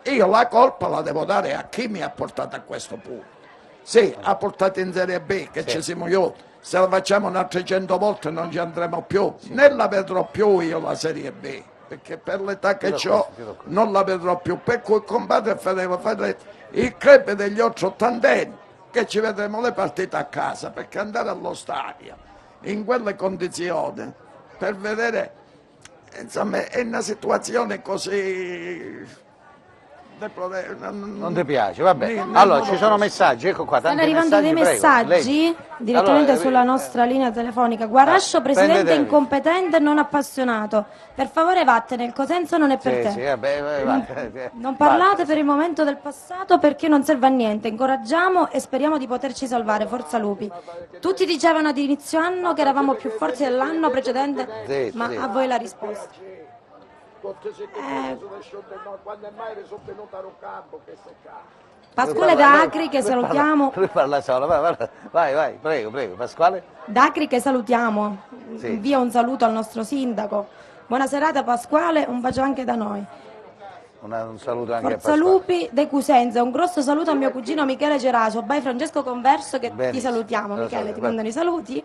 io la colpa la devo dare a chi mi ha portato a questo punto. Sì, ha portato in Serie B, che ci siamo io, se la facciamo un'altra 100 volte non ci andremo più, né la vedrò più io la Serie B, perché per l'età che ho non la vedrò più, per cui con Padre Fedele fate il crepe degli oltre ottantenni, che ci vedremo le partite a casa, perché andare allo stadio in quelle condizioni per vedere, insomma, è una situazione così... Non ti piace? Vabbè. Allora, ci sono messaggi, ecco qua. Stanno tanti arrivando dei prego, messaggi leggi. direttamente Allora, sulla nostra linea telefonica. Guarascio, presidente prendetevi. incompetente e non appassionato. Per favore vattene, il Cosenza non è per te. Sì, vabbè. Non parlate per il momento del passato perché non serve a niente. Incoraggiamo e speriamo di poterci salvare. Forza Lupi. Tutti dicevano ad inizio anno che eravamo più forti dell'anno precedente, Sì, ma sì. a voi la risposta. Quando è mai sono venuto a campo che sei qua? Pasquale D'Acri che salutiamo. Lui parla solo, vai, prego, Pasquale. D'Acri che salutiamo. Sì. Invia un saluto al nostro sindaco. Buona serata Pasquale, un bacio anche da noi. Un saluto anche a Forza Pasquale. Lupi de Cusenza, un grosso saluto a mio cugino Michele Geracio, by Francesco Converso che ti Benissimo. salutiamo. Lo Michele, so, ti va- mandano i saluti.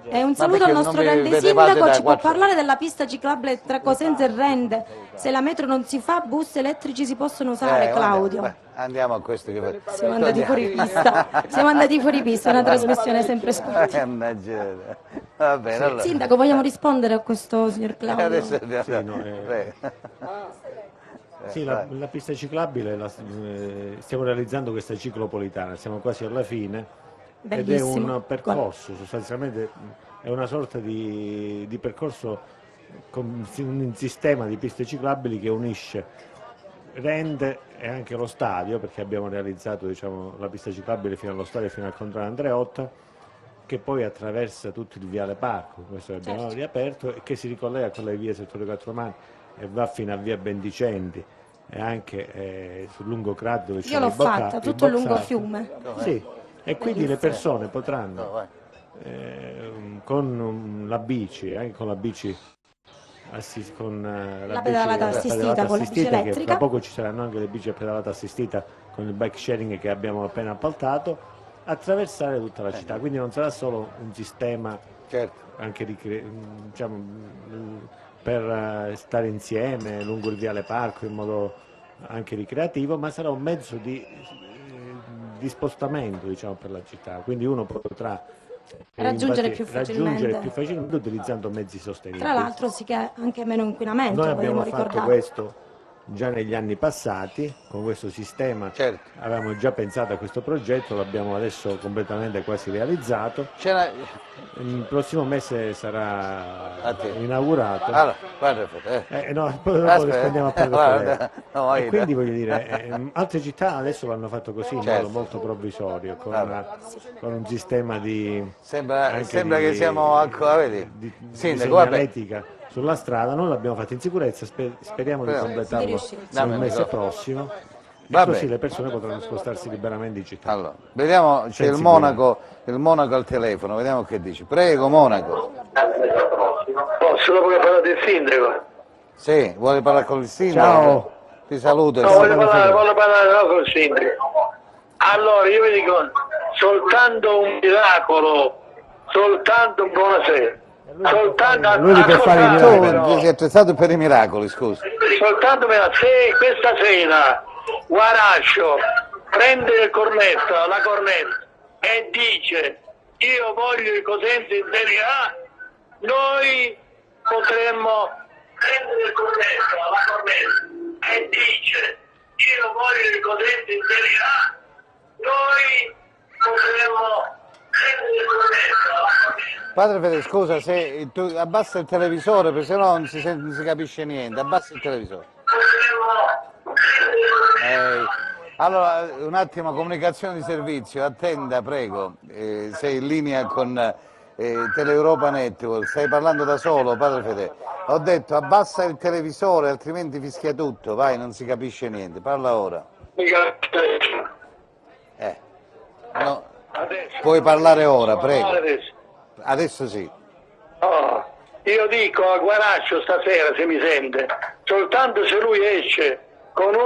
E un saluto perché al non nostro vi grande vedevate sindaco, da ci può 4 parlare della pista ciclabile tra Cosenza e Rende. Se la metro non si fa, bus elettrici si possono usare, Claudio. Andiamo a questo che Siamo andati fuori pista, siamo andati fuori pista, è una trasmissione sempre scorta. Va bene, allora. Sindaco, vogliamo rispondere a questo signor Claudio? Adesso andiamo. Prego. Sì, la pista ciclabile stiamo realizzando questa ciclopolitana, siamo quasi alla fine. Ed è Bellissimo. un percorso, sostanzialmente è una sorta di percorso con un sistema di piste ciclabili che unisce Rende e anche lo stadio, perché abbiamo realizzato, diciamo, la pista ciclabile fino allo stadio, fino al Contrario Andreotta, che poi attraversa tutto il viale Parco, questo che abbiamo riaperto, e che si ricollega con le vie Settore Quattro Mani e va fino a via Bendicenti e anche sul lungo Crat dove c'è Io l'ho fatta, tutto il lungo fiume. Sì, e quindi le persone potranno con la bici, anche con la bici con La pedalata assistita con la bici che elettrica. tra poco ci saranno anche le bici a pedalata assistita con il bike sharing che abbiamo appena appaltato, attraversare tutta la città, quindi non sarà solo un sistema anche diciamo, per stare insieme lungo il viale Parco in modo anche ricreativo, ma sarà un mezzo di spostamento, diciamo, per la città, quindi uno potrà Raggiungere infatti, più facilmente. raggiungere più facilmente utilizzando mezzi sostenibili. Tra l'altro si ha anche meno inquinamento, Noi vogliamo abbiamo fatto ricordare. questo già negli anni passati, con questo sistema avevamo già pensato a questo progetto, l'abbiamo adesso completamente quasi realizzato. Il prossimo mese sarà inaugurato. Allora, guarda, no, poi dopo rispondiamo a Pedro. E quindi voglio dire, altre città adesso l'hanno fatto così in modo molto provvisorio, con un sistema di sembra che siamo ancora, vedi? di Sindaco, vabbè. segnaletica sulla strada. Noi l'abbiamo fatto in sicurezza, speriamo di completarlo il mese prossimo. Va così bene. le persone potranno spostarsi liberamente in città. Allora, vediamo, c'è il Monaco al telefono, vediamo che dice. Prego, Monaco. Posso dopo parlare del sindaco? Sì, vuole parlare con il sindaco? Ciao. Ti saluto. No, voglio parlare no, con il sindaco. Allora, io vi dico, soltanto un miracolo, soltanto buonasera. Soltanto Lui li può fare i miracoli. Tu sei attrezzato per i miracoli, scusa. soltanto se questa sera Guarascio prende il cornetto, la cornetta e dice io voglio il Cosenza in Serie A, noi potremmo prendere il cornetto, la cornetta e dice io voglio il Cosenza in Serie A, noi potremmo prendere il cornetto, la cornetta. Padre Fede, scusa, se tu abbassa il televisore, perché sennò non si capisce niente, abbassa il televisore. Allora, un attimo, comunicazione di servizio, attenda, prego, sei in linea con Teleuropa Network, stai parlando da solo, Padre Fede. Ho detto abbassa il televisore, altrimenti fischia tutto, vai, non si capisce niente, parla ora. No, puoi parlare ora, prego. Adesso sì. Oh, io dico a Guaraccio stasera, se mi sente, soltanto se lui esce con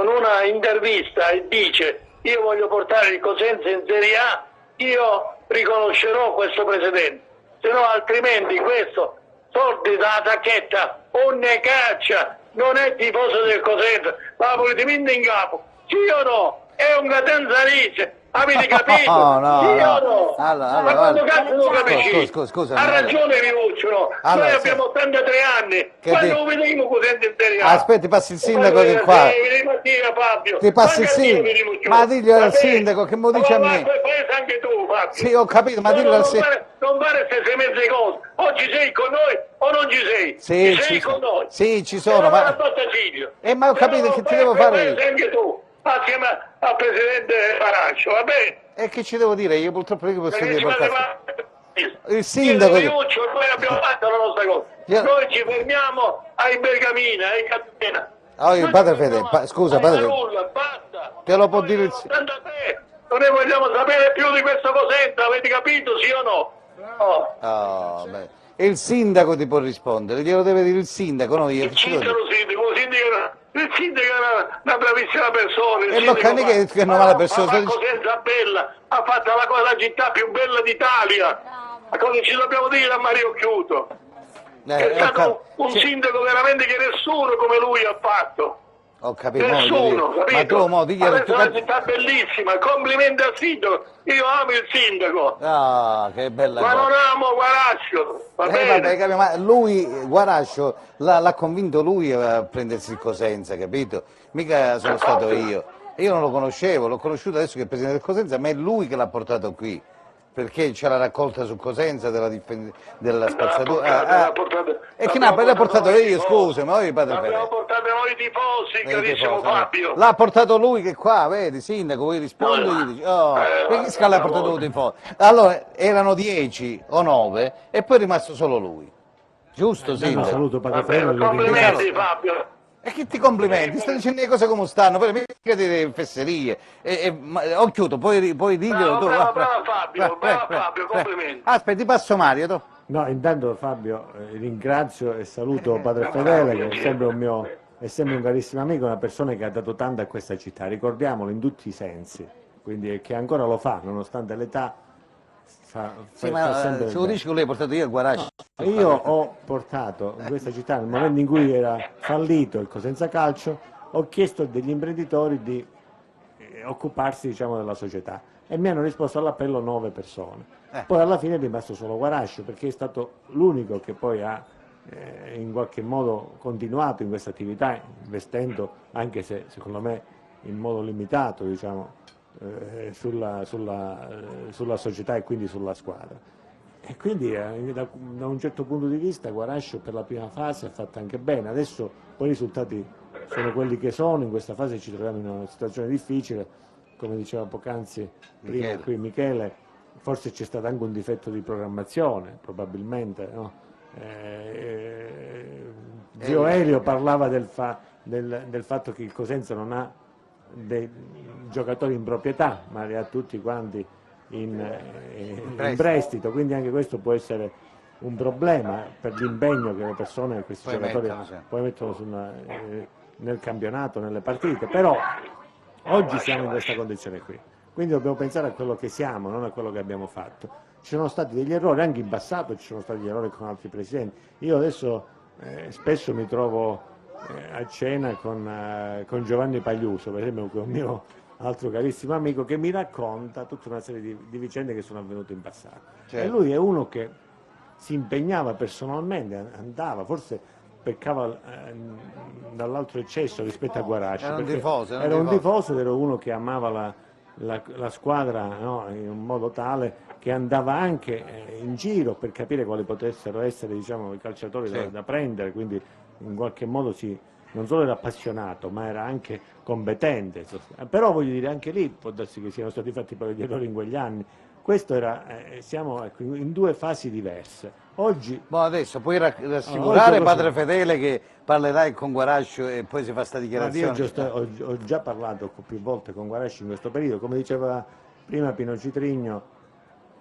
una intervista e dice io voglio portare il Cosenza in Serie A, io riconoscerò questo presidente, se no altrimenti questo soldi da tacchetta o ne caccia, non è tifoso del Cosenza, ma la politimamente in capo, sì o no? È un catanzarese. Avete capito? No. Sì o no? Allora, ma quando cazzo lo capisci? Scusa, ha ragione Rivuccio, allora, noi abbiamo 83 anni, quando lo vedremo Cosenza in Serie A? Aspetti, passi il sindaco che qua. Fabio. Ti passi il sindaco. Ma diglielo al sindaco che mo dice a me. Pensa anche tu, Fabio. Sì, ho capito, ma dillo al sindaco. Non fare queste mezze cose. O ci sei con noi o non ci sei. Sì, ci sei con noi. Sì, ci sono, ma ma ho capito che ti devo fare io. Anche tu, assieme al presidente Baraccio, va bene? E che ci devo dire? Io purtroppo che posso dire il sindaco. sindaco. Noi abbiamo fatto la nostra cosa. Noi ci fermiamo ai Bergamina, ai Catena. Oh, Padre Fede, scusa, Padre Fede. Basta. Te lo può dire il sindaco. Non ne vogliamo sapere più di questo Cosenza, avete capito, sì o no? No. Oh, beh. E il sindaco ti può rispondere, glielo deve dire il sindaco, no io. Il sindaco è una bravissima persona. E lo cane che è una mala persona. Ma Cosenza bella, ha fatto la città più bella d'Italia. Ma cosa ci dobbiamo dire a Mario Chiuto? È stato un sindaco veramente che nessuno come lui ha fatto. Ho capito, nessuno, capito? Ma tu mo diglielo. Adesso è una città bellissima, complimenti al sindaco. Io amo il sindaco. Ah, che bella ma cosa. non amo Guarascio, va bene? Vabbè, capito, ma lui, Guarascio, l'ha convinto lui a prendersi il Cosenza, capito? Mica sono stato io. Io non lo conoscevo, l'ho conosciuto adesso che è il presidente del Cosenza, ma è lui che l'ha portato qui. Perché c'è la raccolta su Cosenza della spazzatura. E chi l'ha portato io, scusa, ma io Padre Fede. L'abbiamo portato noi tifosi, carissimo Fabio. L'ha portato lui che qua, vedi, sindaco, vuoi rispondere? Gli dici, oh, perché l'ha portato lui tifosi? Allora, erano 10 o 9 e poi è rimasto solo lui. Giusto, sindaco? Saluto Padre Fede. Complimenti Fabio. E che ti complimenti? Sto dicendo le cose come stanno, poi mica dire fesserie. Ho chiuso, puoi dirglielo tu. Bravo Fabio, complimenti. Aspetta, ti passo Mario, tu. No, intanto Fabio ringrazio e saluto Padre Fedele che è sempre un carissimo amico, una persona che ha dato tanto a questa città, ricordiamolo in tutti i sensi, quindi che ancora lo fa nonostante l'età. Sì, ma se lo dici che lui ha portato io a Guarascio. Io ho portato in questa città, nel momento in cui era fallito il Cosenza Calcio, ho chiesto degli imprenditori di occuparsi, diciamo, della società e mi hanno risposto all'appello 9 persone. Poi alla fine è rimasto solo Guarascio perché è stato l'unico che poi ha in qualche modo continuato in questa attività, investendo, anche se secondo me in modo limitato, diciamo, sulla società e quindi sulla squadra. E quindi da un certo punto di vista Guarascio per la prima fase ha fatto anche bene, adesso poi i risultati sono quelli che sono, in questa fase ci troviamo in una situazione difficile, come diceva poc'anzi prima qui Michele, forse c'è stato anche un difetto di programmazione, probabilmente, no? Zio Elio parlava del fatto che il Cosenza non ha dei giocatori in proprietà, ma li ha tutti quanti in prestito, quindi anche questo può essere un problema per l'impegno che le persone, questi giocatori poi mettono nel campionato, nelle partite, però oggi siamo in questa condizione qui, quindi dobbiamo pensare a quello che siamo, non a quello che abbiamo fatto. Ci sono stati degli errori, anche in passato ci sono stati degli errori con altri presidenti. Io adesso spesso mi trovo a cena con Giovanni Pagliuso, per esempio, che è un mio altro carissimo amico, che mi racconta tutta una serie di vicende che sono avvenute in passato. E lui è uno che si impegnava personalmente, andava, forse peccava dall'altro eccesso rispetto a Guarasci. Era un tifoso. Era un tifoso ed era uno che amava la squadra, no, in un modo tale che andava anche in giro per capire quali potessero essere, diciamo, i calciatori da prendere, quindi in qualche modo non solo era appassionato ma era anche competente, però voglio dire anche lì può darsi che siano stati fatti poi degli errori in quegli anni. Questo era, siamo in due fasi diverse. Oggi adesso puoi rassicurare Padre Fedele che parlerai con Guarascio e poi si fa sta dichiarazione? Io ho già parlato più volte con Guarascio in questo periodo, come diceva prima Pino Citrigno,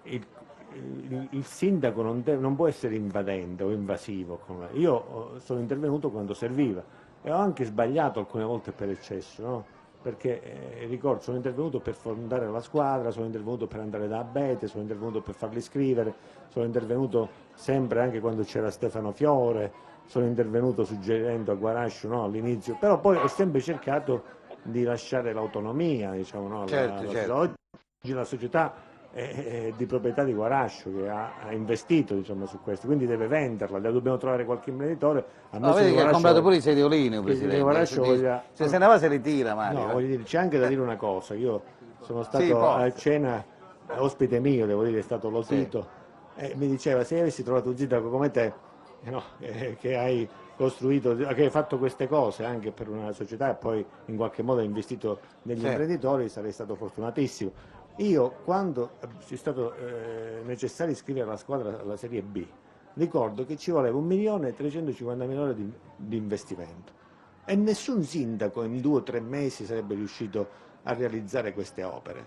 il sindaco non può essere invadente o invasivo. Io sono intervenuto quando serviva e ho anche sbagliato alcune volte per eccesso, no? Perché ricordo, sono intervenuto per fondare la squadra, sono intervenuto per andare da Abete, sono intervenuto per farli iscrivere, sono intervenuto sempre anche quando c'era Stefano Fiore, sono intervenuto suggerendo a Guarascio, no, all'inizio, però poi ho sempre cercato di lasciare l'autonomia, diciamo, no? Certo. Oggi la società è di proprietà di Guarascio che ha investito, diciamo, su questo, quindi deve venderla, dobbiamo trovare qualche imprenditore. Vedi che ha comprato pure i sediolini, Presidente. Se se ne va se li tira, Mario. No, voglio dire, c'è anche da dire una cosa, io sono stato a cena, ospite mio, devo dire, è stato lo Tito, e mi diceva, se avessi trovato un sindaco come te, che hai costruito, che hai fatto queste cose anche per una società e poi in qualche modo hai investito negli imprenditori, sarei stato fortunatissimo. Io, quando è stato necessario iscrivere la squadra alla Serie B, ricordo che ci voleva 1.350.000 euro di investimento e nessun sindaco in 2 o 3 mesi sarebbe riuscito a realizzare queste opere.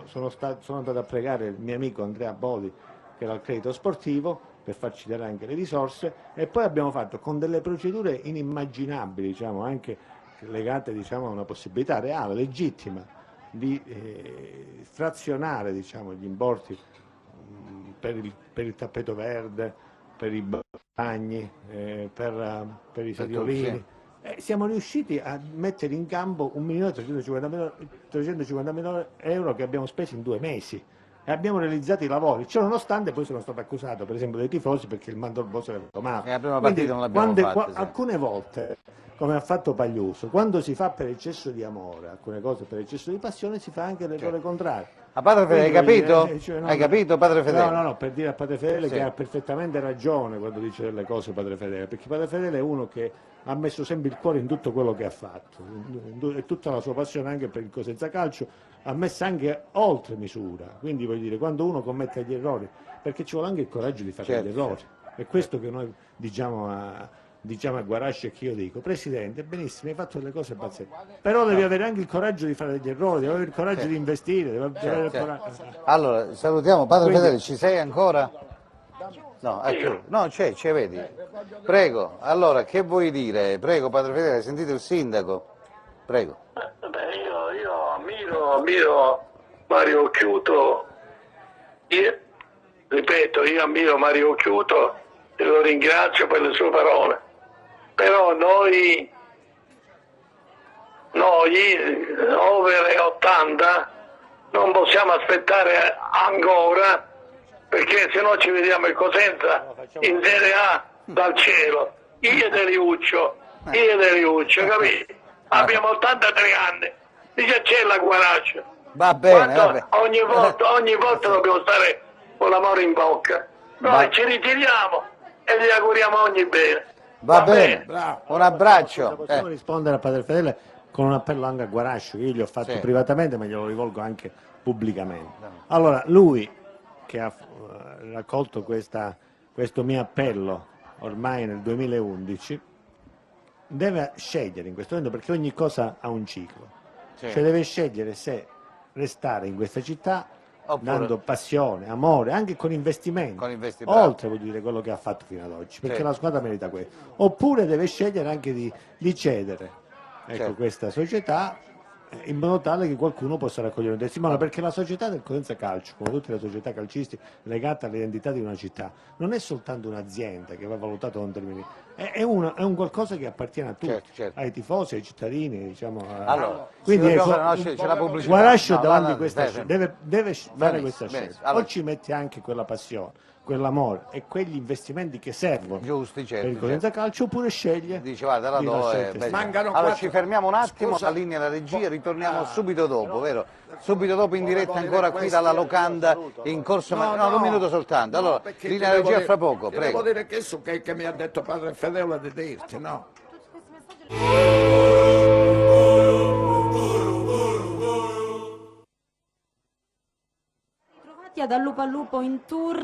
Sono andato a pregare il mio amico Andrea Bodi, che era al credito sportivo, per farci dare anche le risorse, e poi abbiamo fatto con delle procedure inimmaginabili, diciamo, anche legate, diciamo, a una possibilità reale, legittima, di frazionare, diciamo, gli importi per il tappeto verde, per i bagni, per i sediolini. Siamo riusciti a mettere in campo 1.350.000 euro che abbiamo speso in 2 mesi e abbiamo realizzato i lavori, ciò nonostante poi sono stato accusato per esempio dai tifosi perché il Mandorboso era tomato. La prima partita non l'abbiamo fatta. Alcune volte, come ha fatto Pagliuso, quando si fa per eccesso di amore, alcune cose per eccesso di passione, si fa anche l'errore contrario. Ma Padre Fedele, hai capito? Hai capito, Padre Fedele? No, per dire a Padre Fedele che ha perfettamente ragione quando dice delle cose Padre Fedele, perché Padre Fedele è uno che ha messo sempre il cuore in tutto quello che ha fatto, e tutta la sua passione anche per il Cosenza Calcio ha messo anche oltre misura, quindi voglio dire, quando uno commette gli errori, perché ci vuole anche il coraggio di fare gli errori, è questo che noi diciamo a Guarascio e che io dico, Presidente, benissimo, hai fatto delle cose pazzesche, però devi avere anche il coraggio di fare degli errori, devi avere il coraggio di investire, devi avere il coraggio. Allora, salutiamo, Padre Fedele, ci sei ancora? No, no, c'è, vedi. Prego, allora, che vuoi dire? Prego, Padre Fedele, hai sentito il sindaco? Prego. Io ammiro Mario Chiuto, ripeto, io ammiro Mario Chiuto e lo ringrazio per le sue parole. Però noi over 80 non possiamo aspettare ancora, perché se no ci vediamo il Cosenza in Serie A dal cielo. Io e Deliuccio, capito? Abbiamo 83 anni, dice c'è la Guarascio. Va bene. Ogni volta dobbiamo stare con l'amore in bocca. Noi ci ritiriamo e gli auguriamo ogni bene. Va bene. Un abbraccio. Possiamo rispondere a Padre Fedele con un appello anche a Guarascio, che io gli ho fatto privatamente, ma glielo rivolgo anche pubblicamente. Allora, lui che ha raccolto questo mio appello ormai nel 2011, deve scegliere in questo momento, perché ogni cosa ha un ciclo, Sì. cioè deve scegliere se restare in questa città Oppure- dando passione, amore, anche con investimenti, Con investimenti, oltre vuol dire quello che ha fatto fino ad oggi, perché Sì. la squadra merita questo, oppure deve scegliere anche di cedere, ecco, Certo. questa società, in modo tale che qualcuno possa raccogliere un testimone, perché la società del Cosenza Calcio, come tutte le società calcistiche legate all'identità di una città, non è soltanto un'azienda che va valutata con termini, è un qualcosa che appartiene a tutti, Certo, certo. ai tifosi, ai cittadini, diciamo. Allora, Quindi dobbiamo ecco, fare, no, c'è la pubblicità. Guarascio No, davanti no, a questa dai, scelta, deve fare benissimo, questa scelta, benissimo. Allora- o ci mette anche quella passione, quell'amore e quegli investimenti che servono Giusti, certo, per il Cosenza Calcio, oppure sceglie Dice guarda la di do lasciare e il testimone. Mancano allora quattro- ci fermiamo un attimo, Scusa. la linea della regia, ritorniamo subito dopo, vero? Subito dopo in diretta ancora qui dalla locanda in corso no, un minuto soltanto. Allora, perché linea ti della devo regia dire- fra poco, ti prego. Devo dire che mi ha detto padre Fedele di dirti, no? Ritrovati ad Allupo Allupo in tour.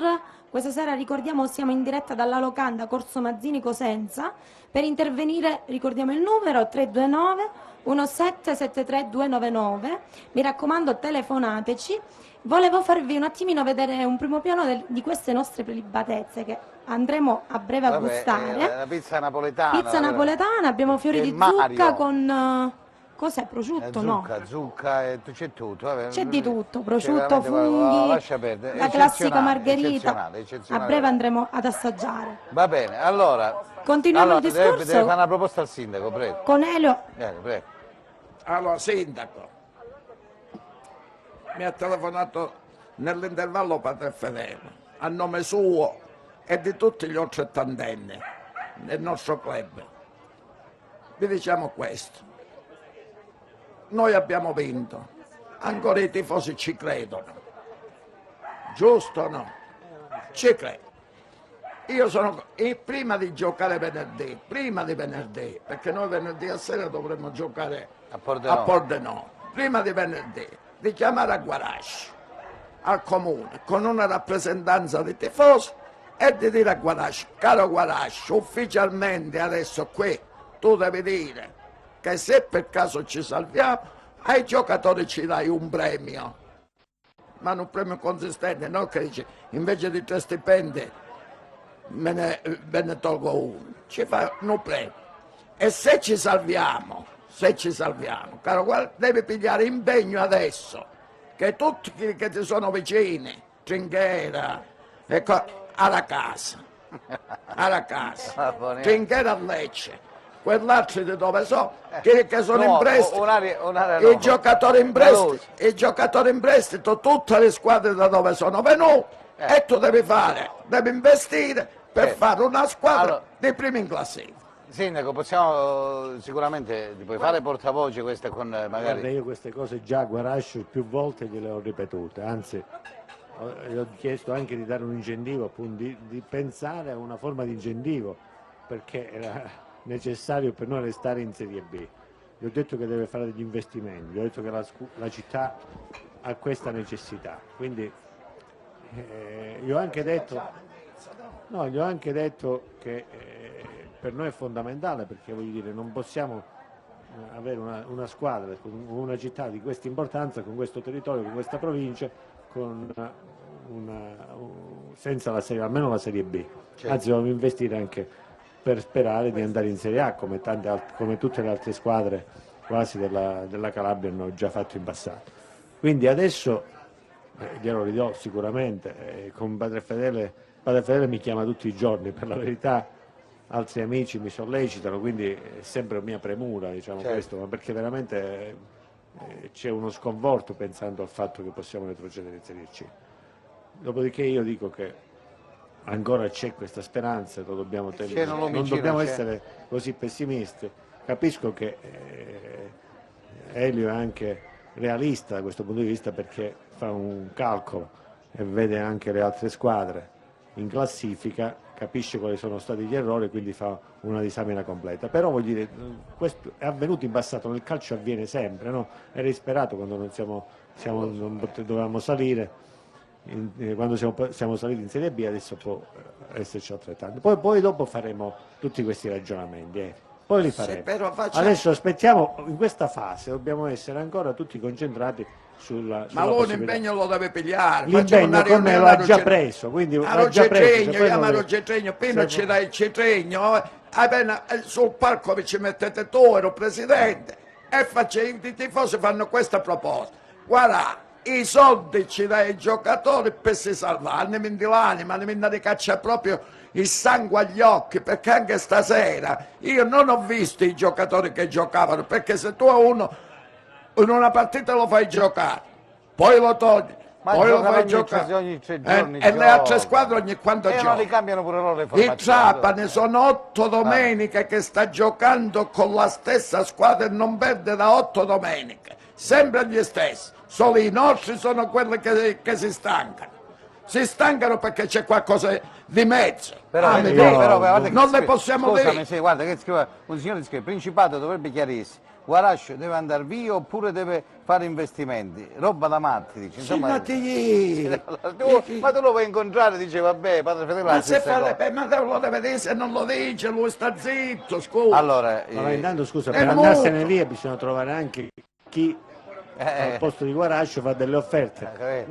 Questa sera ricordiamo siamo in diretta dalla locanda Corso Mazzini Cosenza. Per intervenire ricordiamo il numero 329 1773 299. Mi raccomando telefonateci. Volevo farvi un attimino vedere un primo piano di queste nostre prelibatezze che andremo a breve a Vabbè, gustare. la pizza napoletana. Pizza napoletana, abbiamo fiori Che di Mario. zucca con cos'è? Prosciutto? No. Zucca, c'è tutto. Vabbè, C'è di tutto, c'è prosciutto, veramente, guarda, funghi, lascia perdere. la classica Eccezionale, margherita. eccezionale, A eccezionale. breve andremo ad assaggiare. Va bene, allora. Continuiamo il deve discorso fare una proposta al sindaco, prego. con Elio. Prego. Allora, sindaco, mi ha telefonato nell'intervallo padre Fedele, a nome suo e di tutti gli oltrettantenni del nostro club. Vi diciamo questo. Noi abbiamo vinto, ancora i tifosi ci credono. Giusto o no? Ci credo. Io sono prima di giocare venerdì, perché noi venerdì a sera dovremmo giocare A Pordenone. a Pordenone, prima di venerdì, di chiamare a Guarascio, al comune, con una rappresentanza di tifosi e di dire a Guarascio, caro Guarascio, ufficialmente adesso qui tu devi dire che se per caso ci salviamo, ai giocatori ci dai un premio, ma un premio consistente, non che dici invece di 3 stipendi ve ne tolgo uno, ci fa un premio. E se ci salviamo, caro, guarda, devi pigliare impegno adesso, che tutti che ti sono vicini, Trinchera, ecco, alla casa, Trinchera a Lecce, quell'altro di dove so, che sono No, in prestito, un'area i no. giocatori in prestito, tutte le squadre da dove sono venuti, e tu devi investire per fare una squadra Allora- di prima in classifica. Sindaco, possiamo sicuramente, ti puoi fare portavoce questa con Guarda, magari... io queste cose già a Guarascio più volte gliele ho ripetute, anzi gli ho chiesto anche di dare un incentivo, appunto, di pensare a una forma di incentivo, perché era necessario per noi restare in Serie B. Gli ho detto che deve fare degli investimenti, gli ho detto che la città ha questa necessità, quindi gli ho anche detto che per noi è fondamentale, perché voglio dire, non possiamo avere una squadra con una città di questa importanza, con questo territorio, con questa provincia, senza almeno la Serie B. Certo. Anzi, dobbiamo investire anche per sperare di andare in Serie A, come tutte le altre squadre quasi della Calabria hanno già fatto in passato. Quindi adesso glielo ridò sicuramente, con Padre Fedele mi chiama tutti i giorni, per la verità altri amici mi sollecitano, quindi è sempre mia premura, diciamo, Certo. questo, ma perché veramente c'è uno sconforto pensando al fatto che possiamo retrocedere in Serie C. Dopodiché io dico che ancora c'è questa speranza, lo dobbiamo tenere, un non lumicino, dobbiamo c'è. essere così pessimisti. Capisco che Elio è anche realista da questo punto di vista, perché fa un calcolo e vede anche le altre squadre in classifica, capisce quali sono stati gli errori, quindi fa una disamina completa. Però voglio dire, questo è avvenuto in passato, nel calcio avviene sempre, no? Era disperato quando dovevamo salire, quando siamo saliti in Serie B, adesso può esserci altrettanto. Poi dopo faremo tutti questi ragionamenti. poi li Sì, faremo. però facciamo- Adesso aspettiamo, in questa fase dobbiamo essere ancora tutti concentrati sulla Ma lui un possibilità. impegno lo deve pigliare. Facciamo L'impegno con me lo ha già preso, quindi l'ha già preso. Se poi non chiamalo le- Cetregno, appena se- ci dai il Cetregno, appena sul palco vi ci mettete tu, ero presidente, e i tifosi fanno questa proposta. Guarda, i soldi ci dai ai giocatori per si salvare, andiamo in l'anima, andiamo a caccia proprio il sangue agli occhi, perché anche stasera io non ho visto i giocatori che giocavano, perché se tu a uno in una partita lo fai giocare, poi lo togli, Ma poi lo giocano fai ogni giocare, ogni 3 giorni e le altre giocano. squadre ogni quanto E non li giocano. cambiano pure loro le Il formazioni. Trapani sono 8 domeniche che sta giocando con la stessa squadra e non perde da 8 domeniche, sempre gli stessi, solo i nostri sono quelli che si stancano. Si stancano perché c'è qualcosa di mezzo. Però, Ah, vedi, mi dico, guarda che non le scrive- possiamo scusami, dire. sì, guarda che scrive, un signore scrive: Principato dovrebbe chiarirsi, Guarascio deve andare via oppure deve fare investimenti, roba da matti, dice. Insomma, ma tu lo vuoi incontrare, dice vabbè, padre Fedele, Ma se ma lo deve dire, se non lo dice, lui sta zitto, scusa. allora, Ma intanto scusa, È per andarsene muto. via bisogna trovare anche chi al posto di Guarascio fa delle offerte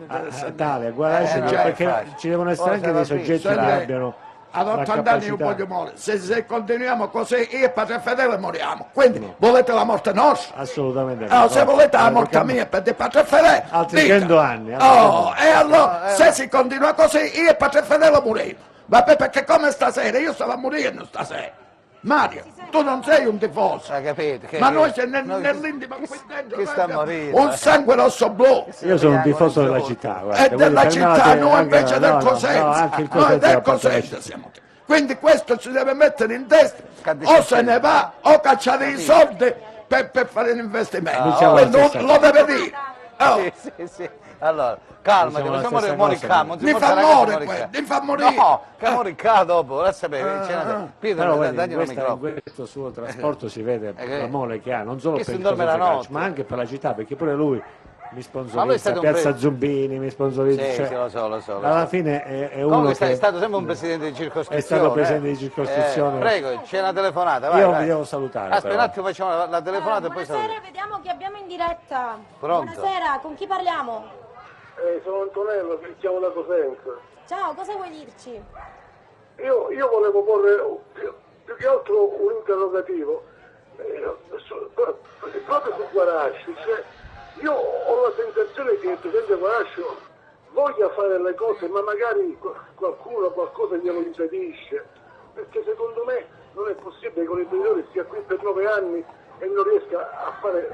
a tale a Guarascio, non è perché facile. ci devono essere Poi anche se dei va soggetti via, che se- abbiano Ad la 80 anni io capacità. voglio morire, se continuiamo così io e Padre Fedele moriamo, quindi volete la morte nostra? Assolutamente Oh, no. se volete la No, morte perché- mia per di Padre Fedele, Altri dica. 100 anni, altri 100 Oh, anni. e allora se si continua così io e Padre Fedele moriamo. Vabbè, perché come stasera, io stavo morendo stasera. Mario, tu non sei un tifoso, capito? ma noi c'è nell'intimo qui dentro che noi sta abbiamo morendo. un sangue rosso blu. Io sono un tifoso della città, guarda, E voi della fermate città, noi anche- invece del no, no, Cosenza. no, anche il Noi Cosenza del fa parte della Cosenza città. siamo. Quindi questo si deve mettere in testa, Scatti o se sempre. ne va o cacciare i soldi per fare un investimento. Diciamo la Quindi stessa lo deve dire. Oh, Sì. Allora, calmati, Diciamo la non stessa muore cosa, calmo. Mi fa morire questo, mi fa morire. No, che muore dopo, lascia sapere. Pietro, Però vedi, dagli in un in microfono. questo suo trasporto si vede che- la mole che ha, non solo che per si il dorme la Cosenza notte. Calcio, ma anche per la città, perché pure lui mi Ma lui è sponsorizza stato un Piazza pre- Zumbini, mi sponsorizza. Sì, cioè, sì, lo so. alla so. fine è uno Comunque che è stato sempre un presidente di circoscrizione. è stato presidente di circoscrizione. Prego, c'è una telefonata, vai. Io vai. vi devo salutare, Aspetta però. un attimo, facciamo la telefonata e poi Buonasera, salutiamo. vediamo chi abbiamo in diretta. Pronto? Buonasera, con chi parliamo? Sono Antonello, che chiamo da Cosenza. Ciao, cosa vuoi dirci? Io volevo porre più che altro un interrogativo proprio su Guarasci. Cioè, io ho la sensazione che il presidente Guarasci voglia fare le cose, ma magari qualcosa glielo impedisce, perché secondo me non è possibile che un imprenditore stia qui per 9 anni e non riesca a fare,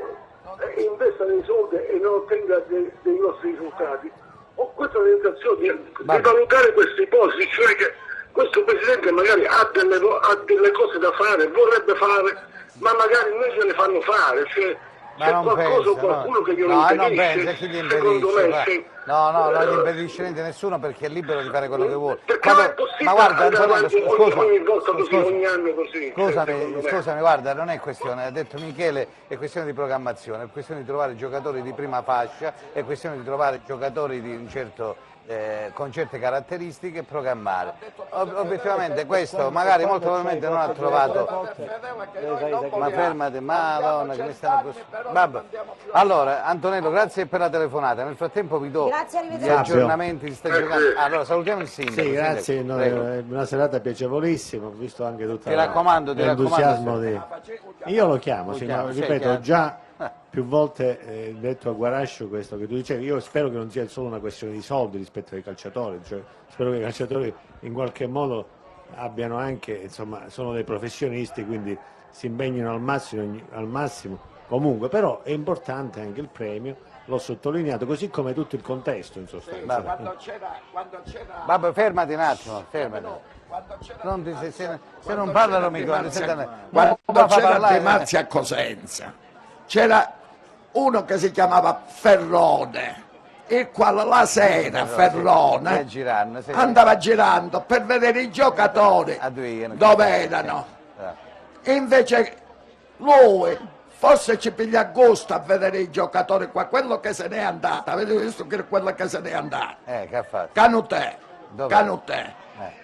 investa dei soldi e non ottenga dei grossi risultati. Ho questa sensazione di valutare queste ipotesi, cioè che questo presidente magari ha delle cose da fare, vorrebbe fare, ma magari non gliele fanno fare, cioè Ma c'è non qualcosa o penso, qualcuno che glielo no, impedisce. non penso, chi gli secondo impedisce? me sì. No, non gli impedisce niente nessuno perché è libero di fare quello che vuole. Perché Quando- non è possibile ma guarda, andare Antonello, avanti ogni volta così, scusa. ogni anno così. secondo me. Scusami, guarda, non è questione, ha detto Michele, è questione di programmazione, è questione di trovare giocatori di prima fascia, è questione di trovare giocatori di un certo, con certe caratteristiche e programmare. Obiettivamente questo magari molto probabilmente non ha trovato. Ma fermate, madonna, che mi stanno così. Vabbè. Allora, Antonello, grazie per la telefonata. Nel frattempo vi do Grazie, gli arrivederci. aggiornamenti, si sta giocando. Allora, salutiamo il sindaco. Sì, grazie, sindaco, no, prego. è una serata piacevolissima, ho visto anche tutta Ti raccomando, l'entusiasmo raccomando, Io lo chiamo, sì, chiamo, ma sì, ripeto, chiaro. ho già più volte detto a Guarascio questo che tu dicevi, io spero che non sia solo una questione di soldi rispetto ai calciatori, cioè, spero che i calciatori in qualche modo abbiano anche, insomma, sono dei professionisti, quindi si impegnino al massimo comunque, però è importante anche il premio, l'ho sottolineato, così come tutto il contesto in sostanza. Quando c'era Vabbè, fermati un attimo, fermati. Non ti- se non parlano mica, quando sentono- quando ma fa c'era parlare- De Mazzi a Cosenza, c'era uno che si chiamava Ferrone, il quale la sera Ferrone Sì, girando, sì. andava girando per vedere i giocatori A Duino. dove erano. E invece lui forse ci piglia gusto a vedere i giocatori qua, quello che se n'è andato, avete visto che è quello che se n'è andato? Che ha fatto? Canutè, Dove? Canutè.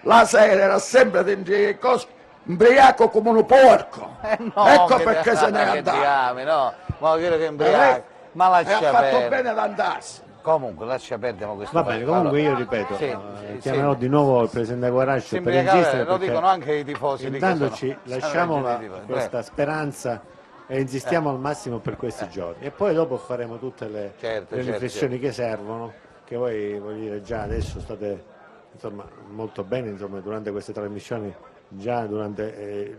La sera era sempre dentro i cosi, Imbriaco come un porco. No, Ecco che perché se n'è che andato. diame, no, ma quello che imbriaco, ma E ha lascia fatto perdere. bene ad andarsene. Comunque, lascia perdere questo Va bene, fatto. comunque Allora, io ripeto, sì, chiamerò sì. di nuovo il presidente Guarascio per Sembra che insistere, lo perché dicono anche i tifosi lì che intanto sono- ci sono lasciamo reggiti i tifosi. questa speranza e insistiamo al massimo per questi giorni e poi dopo faremo tutte le, Certo, le certo, riflessioni che servono, che voi voglio dire già adesso state insomma molto bene insomma, durante queste trasmissioni, già durante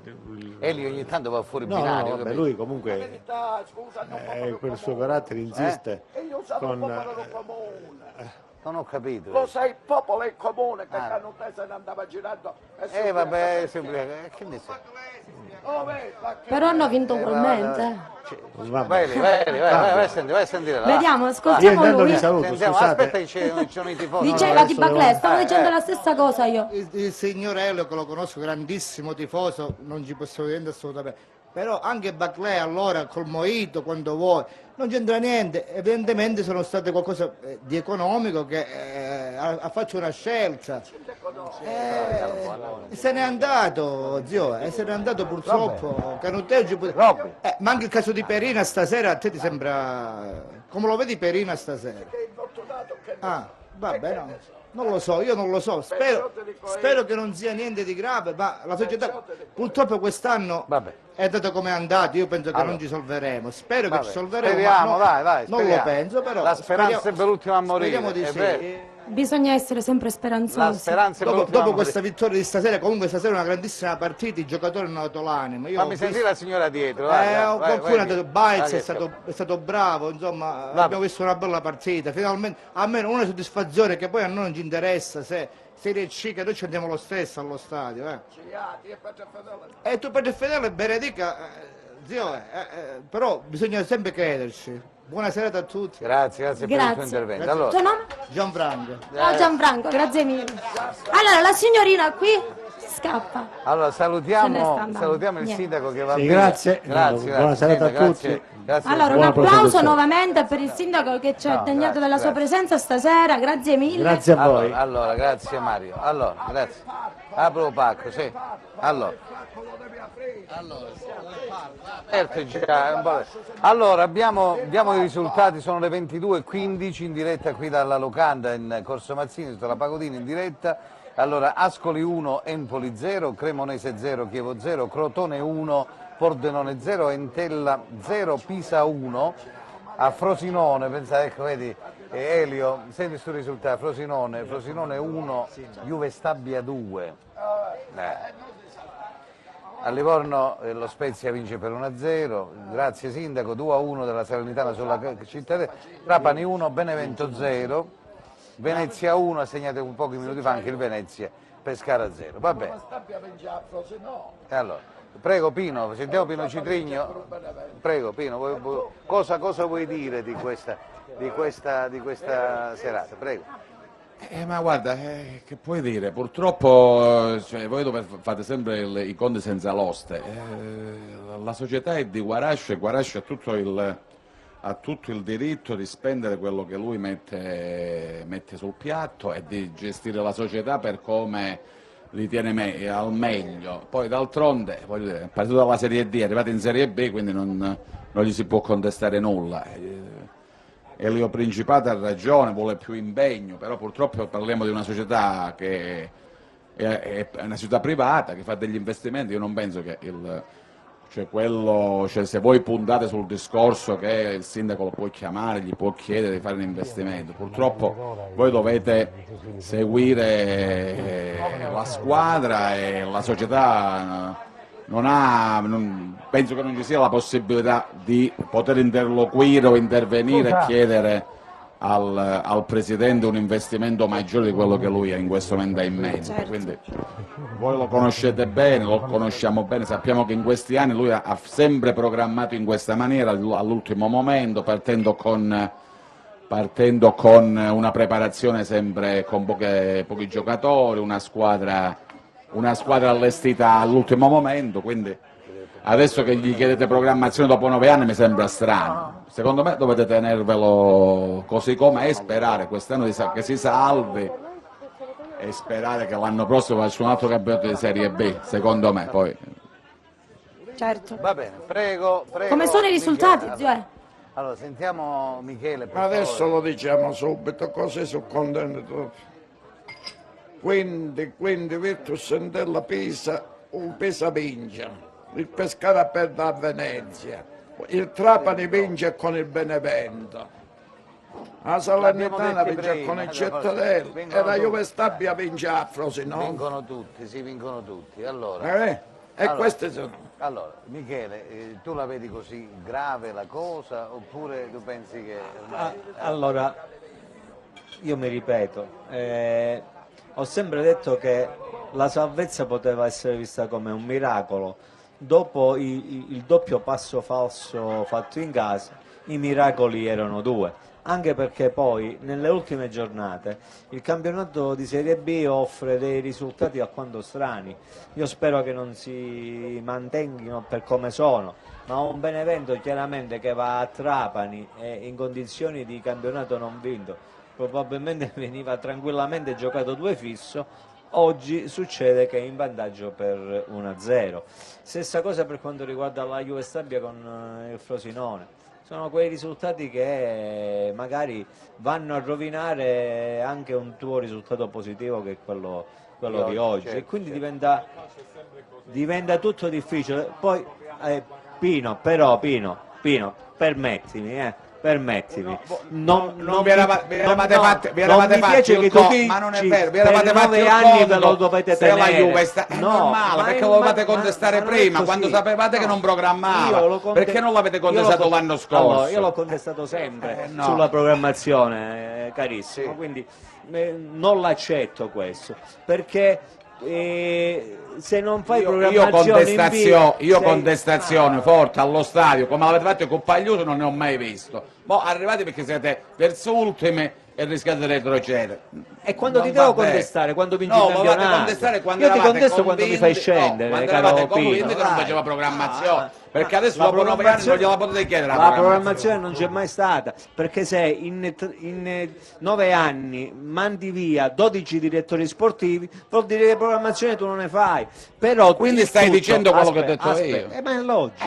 Elio ogni tanto va fuori no, binario, vabbè, capito? lui comunque Scusa, per il suo carattere insiste E io sono con un popolo comune. Non ho capito. Lo sai, il popolo è comune che Ah. Canute se ne andava girando. E Vabbè, sembra che ne sai? Oh, vedi, ma che- Però hanno vinto ugualmente. vabbè. Vai a sentire là. Vediamo, Io ascoltiamo intanto lui. vi saluto, Sentiamo, scusate. aspetta che ci sono i tifosi. Diceva di adesso Baclè, stavo Eh, dicendo eh. la stessa cosa io. Il signor Elio, che lo conosco, grandissimo tifoso, non ci possiamo dire assolutamente. Però anche Baclè allora col Mojito, quando vuoi, non c'entra niente. Evidentemente sono state qualcosa di economico che ha fatto una scelta. Se n'è andato, zio, se n'è andato purtroppo. Canuteggio, ma anche il caso di Perina stasera, a te ti sembra... Come lo vedi Perina stasera? Ah, vabbè, no. Non lo so, io non lo so, spero che non sia niente di grave, ma la società purtroppo quest'anno Vabbè. è andato come è andato, io penso che Allora. non ci solveremo, spero che Vabbè, ci solveremo, speriamo, ma no, dai, non lo speriamo. penso, però La speranza è per l'ultima a morire, speriamo di è sì. vero. Bisogna essere sempre La speranzosi. speranza è per Dopo, l'ultima a dopo morire. questa vittoria di stasera, comunque stasera è una grandissima partita, i giocatori hanno dato l'anima. Io ho Fammi visto- sentire la signora dietro. Vai, vai, qualcuno vai, ha detto vai, Baez vai, è stato bravo, insomma Vabbè. abbiamo visto una bella partita, finalmente almeno una soddisfazione che poi a noi non ci interessa se Serie C, che noi ci andiamo lo stesso allo stadio. E tu per fedele benedica, zio, però bisogna sempre crederci. Buona serata a tutti. Grazie per il tuo Grazie. intervento. Grazie. Allora, Tuo nome? Gianfranco. Ciao Gianfranco, grazie mille. Allora, la signorina qui scappa. allora Se ne sta salutiamo, andando. salutiamo il Niente. sindaco che va Sì, via. grazie. Grazie, Buona serata a grazie, tutti. grazie. Allora, un Buona applauso prosecuzione. nuovamente per il sindaco che ci ha No, degnato grazie, della sua grazie. presenza stasera, grazie mille. Grazie a voi. Allora, grazie Mario. Allora, grazie. Apro il pacco, sì. Certo, già, un po'. Allora, abbiamo i risultati, sono le 22:15 in diretta qui dalla locanda in Corso Mazzini, sotto la Pagodini in diretta. Allora, Ascoli 1, Empoli 0, Cremonese 0, Chievo 0, Crotone 1, Pordenone 0, Entella 0, Pisa 1. A Frosinone, pensate, ecco, vedi, Elio, senti questo risultato, Frosinone 1, Juve Stabia 2. A Livorno lo Spezia vince per 1-0, grazie sindaco, 2-1 della Salernitana sulla cittadina, Trapani 1, Benevento 0, Venezia 1, ha segnato un pochi minuti fa anche il Venezia, Pescara 0. Va bene. E allora, prego Pino, sentiamo Pino Citrigno. Prego Pino, cosa vuoi dire di questa serata? Prego. Ma guarda, che puoi dire? Purtroppo voi fate sempre i conti senza l'oste. La società è di Guarascio e Guarascio ha tutto il diritto di spendere quello che lui mette sul piatto e di gestire la società per come ritiene al meglio. Poi d'altronde, voglio dire, è partito dalla Serie D, è arrivato in Serie B, quindi non gli si può contestare nulla. Elio Principato ha ragione, vuole più impegno, però purtroppo parliamo di una società che è una società privata che fa degli investimenti. Io non penso che se voi puntate sul discorso che il sindaco lo può chiamare, gli può chiedere di fare un investimento, purtroppo voi dovete seguire la squadra e la società penso che non ci sia la possibilità di poter interloquire o intervenire e chiedere al Presidente un investimento maggiore di quello che lui in questo momento ha in mente. Quindi voi lo conoscete bene, lo conosciamo bene, sappiamo che in questi anni lui ha sempre programmato in questa maniera all'ultimo momento, partendo con una preparazione sempre con pochi giocatori, una squadra allestita all'ultimo momento, quindi adesso che gli chiedete programmazione dopo 9 anni mi sembra strano. Secondo me dovete tenervelo così com'è e sperare quest'anno che si salvi e sperare che l'anno prossimo faccia un altro campionato di Serie B, secondo me. Poi. Certo. Va bene, prego. Come sono i risultati, Michele, zio? allora, sentiamo Michele. Per Ma adesso favore. lo diciamo subito, così sono contento. Quindi Virtus Entella Pisa, un Pisa vince, il Pescara perde a Venezia, il Trapani vince con il Benevento, la Salernitana L'abbiamo vince detti con il prima, Cittadella vincono e la tutti. Juve Stabia vince a Frosinone. Vincono tutti, sì, vincono tutti. Allora, E allora, queste sono. allora, Michele, tu la vedi così grave la cosa oppure tu pensi che ormai... Allora, io mi ripeto, ho sempre detto che la salvezza poteva essere vista come un miracolo. Dopo il doppio passo falso fatto in casa, i miracoli erano due. Anche perché poi nelle ultime giornate il campionato di Serie B offre dei risultati alquanto strani. Io spero che non si mantengano per come sono, ma un Benevento chiaramente che va a Trapani e in condizioni di campionato non vinto, probabilmente veniva tranquillamente giocato 2 fisso, oggi succede che è in vantaggio per 1-0. Stessa cosa per quanto riguarda la Juve Stabia con il Frosinone. Sono quei risultati che magari vanno a rovinare anche un tuo risultato positivo che è quello di oggi, certo, e quindi certo. diventa tutto difficile. Poi Pino, permettimi, Non vi eravate fatti piace che il tu co- dici ma non è vero, vi eravate per fatti 9 il anni ve lo conto dovete se la tenere. Juve sta... È No, normale, perché lo dovete contestare non è prima, così. quando sapevate che non programmava. Perché non l'avete contestato l'anno scorso? Allora, io l'ho contestato sempre No. sulla programmazione, carissimo, Sì. quindi non l'accetto questo, perché se non fai programmazione Io contestazione forte allo stadio, come l'avete fatto con Pagliuso, non ne ho mai visto. Mo' arrivati perché siete verso ultimi e rischiate di retrocedere. E quando Non ti devo va bene. contestare? Quando vinci No, il lo dovete campionato? contestare quando Io ti eravate contesto quando mi fai convinti- scendere, no, quando caro eravate Pino. convinti che non Dai. faceva programmazione, perché adesso La dopo 9 anni non programmazione- gliela potete chiedere La programmazione non c'è mai stata, perché se in 9 anni mandi via 12 direttori sportivi, vuol dire che programmazione tu non ne fai. Però Quindi il stai tutto- dicendo quello che ho detto io. Ma è logico,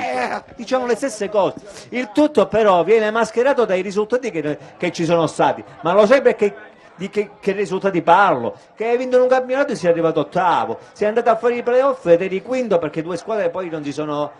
diciamo le stesse cose. Il tutto però viene mascherato dai risultati che ci sono stati. Ma lo sai perché? Di che risultati parlo? Che hai vinto un campionato e sei arrivato ottavo, sei andato a fare i playoff ed eri quinto perché 2 squadre poi non ti sono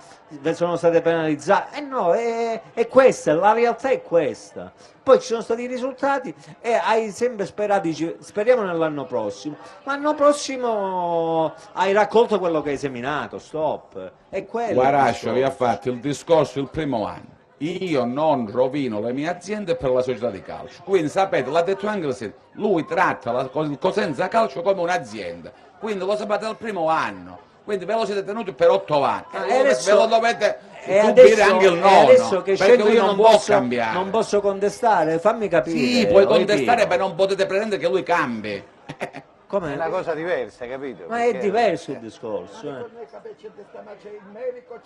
state penalizzate. No, è questa, la realtà è questa. Poi ci sono stati i risultati e hai sempre sperato, dici, speriamo nell'anno prossimo. L'anno prossimo hai raccolto quello che hai seminato, stop. È quello. Guarascio vi ha fatto il discorso il primo anno. Io non rovino le mie aziende per la società di calcio. Quindi sapete, l'ha detto anche il lui tratta il Cosenza Calcio come un'azienda. Quindi lo sapete dal primo anno. Quindi ve lo siete tenuti per 8 anni. E adesso- ve lo dovete E subire adesso, anche il e nono. adesso che perché scendo lui io non può posso, cambiare. non posso contestare, fammi capire. Sì, puoi Pino. contestare, ma non potete pretendere che lui cambi. È Come? una cosa diversa, capito? Ma è Perché- diverso il discorso. C'è il medico,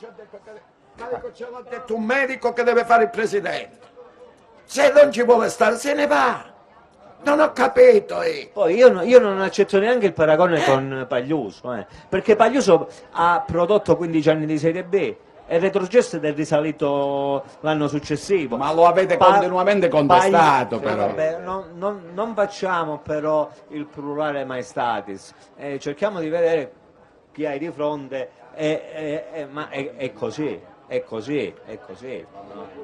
ce l'ha detto un medico che deve fare il presidente. Se non ci vuole stare, se ne va. Non ho capito, Poi io non accetto neanche il paragone con Pagliuso, perché Pagliuso ha prodotto 15 anni di Serie B e il retrocesso è risalito l'anno successivo. Ma lo avete continuamente contestato, però. Vabbè, non facciamo però il plurale maestatis, cerchiamo di vedere chi hai di fronte, ma è così. È così.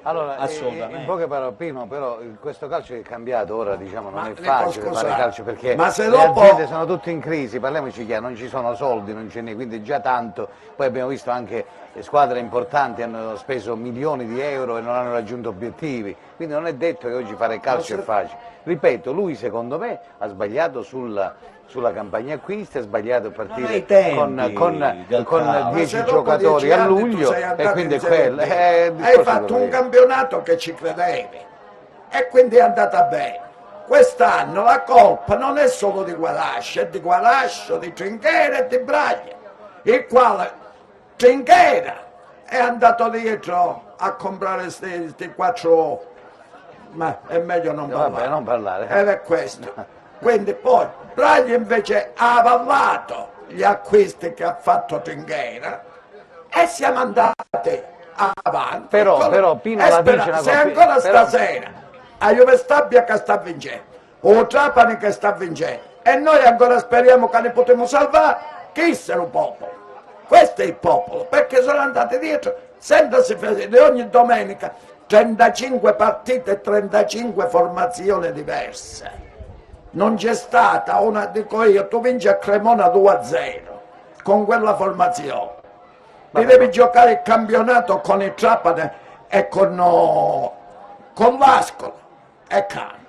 Allora, Assolutamente. in poche parole, Pino, però questo calcio è cambiato ora, diciamo, non Ma è le facile posso fare scusare? calcio perché Ma se le dopo- aziende sono tutte in crisi, parliamoci chiaro, non ci sono soldi, non ce n'è, quindi già tanto. Poi abbiamo visto anche squadre importanti hanno speso milioni di euro e non hanno raggiunto obiettivi, quindi non è detto che oggi fare calcio è facile. Ripeto, lui secondo me ha sbagliato sulla campagna acquisti, ha sbagliato a Non ai partire tempi con del calcio. 10 Ma se dopo giocatori 10 a anni tu luglio sei e andato quindi è in Serie quello. B, il hai discorso fatto è un quello. campionato che ci credevi e quindi è andata bene. Quest'anno la colpa non è solo di Guarascio, è di Guarascio, di Trinchera e di Braglia, il quale Trinchera è andato dietro a comprare questi 4, ma è meglio non Vabbè, parlare. non parlare. Ed è questo. Quindi poi Braglia invece ha avallato gli acquisti che ha fatto Tringhera e siamo andati avanti. Però Pino la dice una se cosa, ancora però- stasera a Juve Stabia che sta vincendo, o Trapani che sta vincendo, e noi ancora speriamo che ne potremo salvare, chi sarà il popolo? Questo è il popolo, perché sono andati dietro senza si vedere ogni domenica 35 partite e 35 formazioni diverse. Non c'è stata una, dico io, tu vinci a Cremona 2-0 con quella formazione. Ti devi giocare il campionato con il Trapani e con l'Ascoli e cambiamo.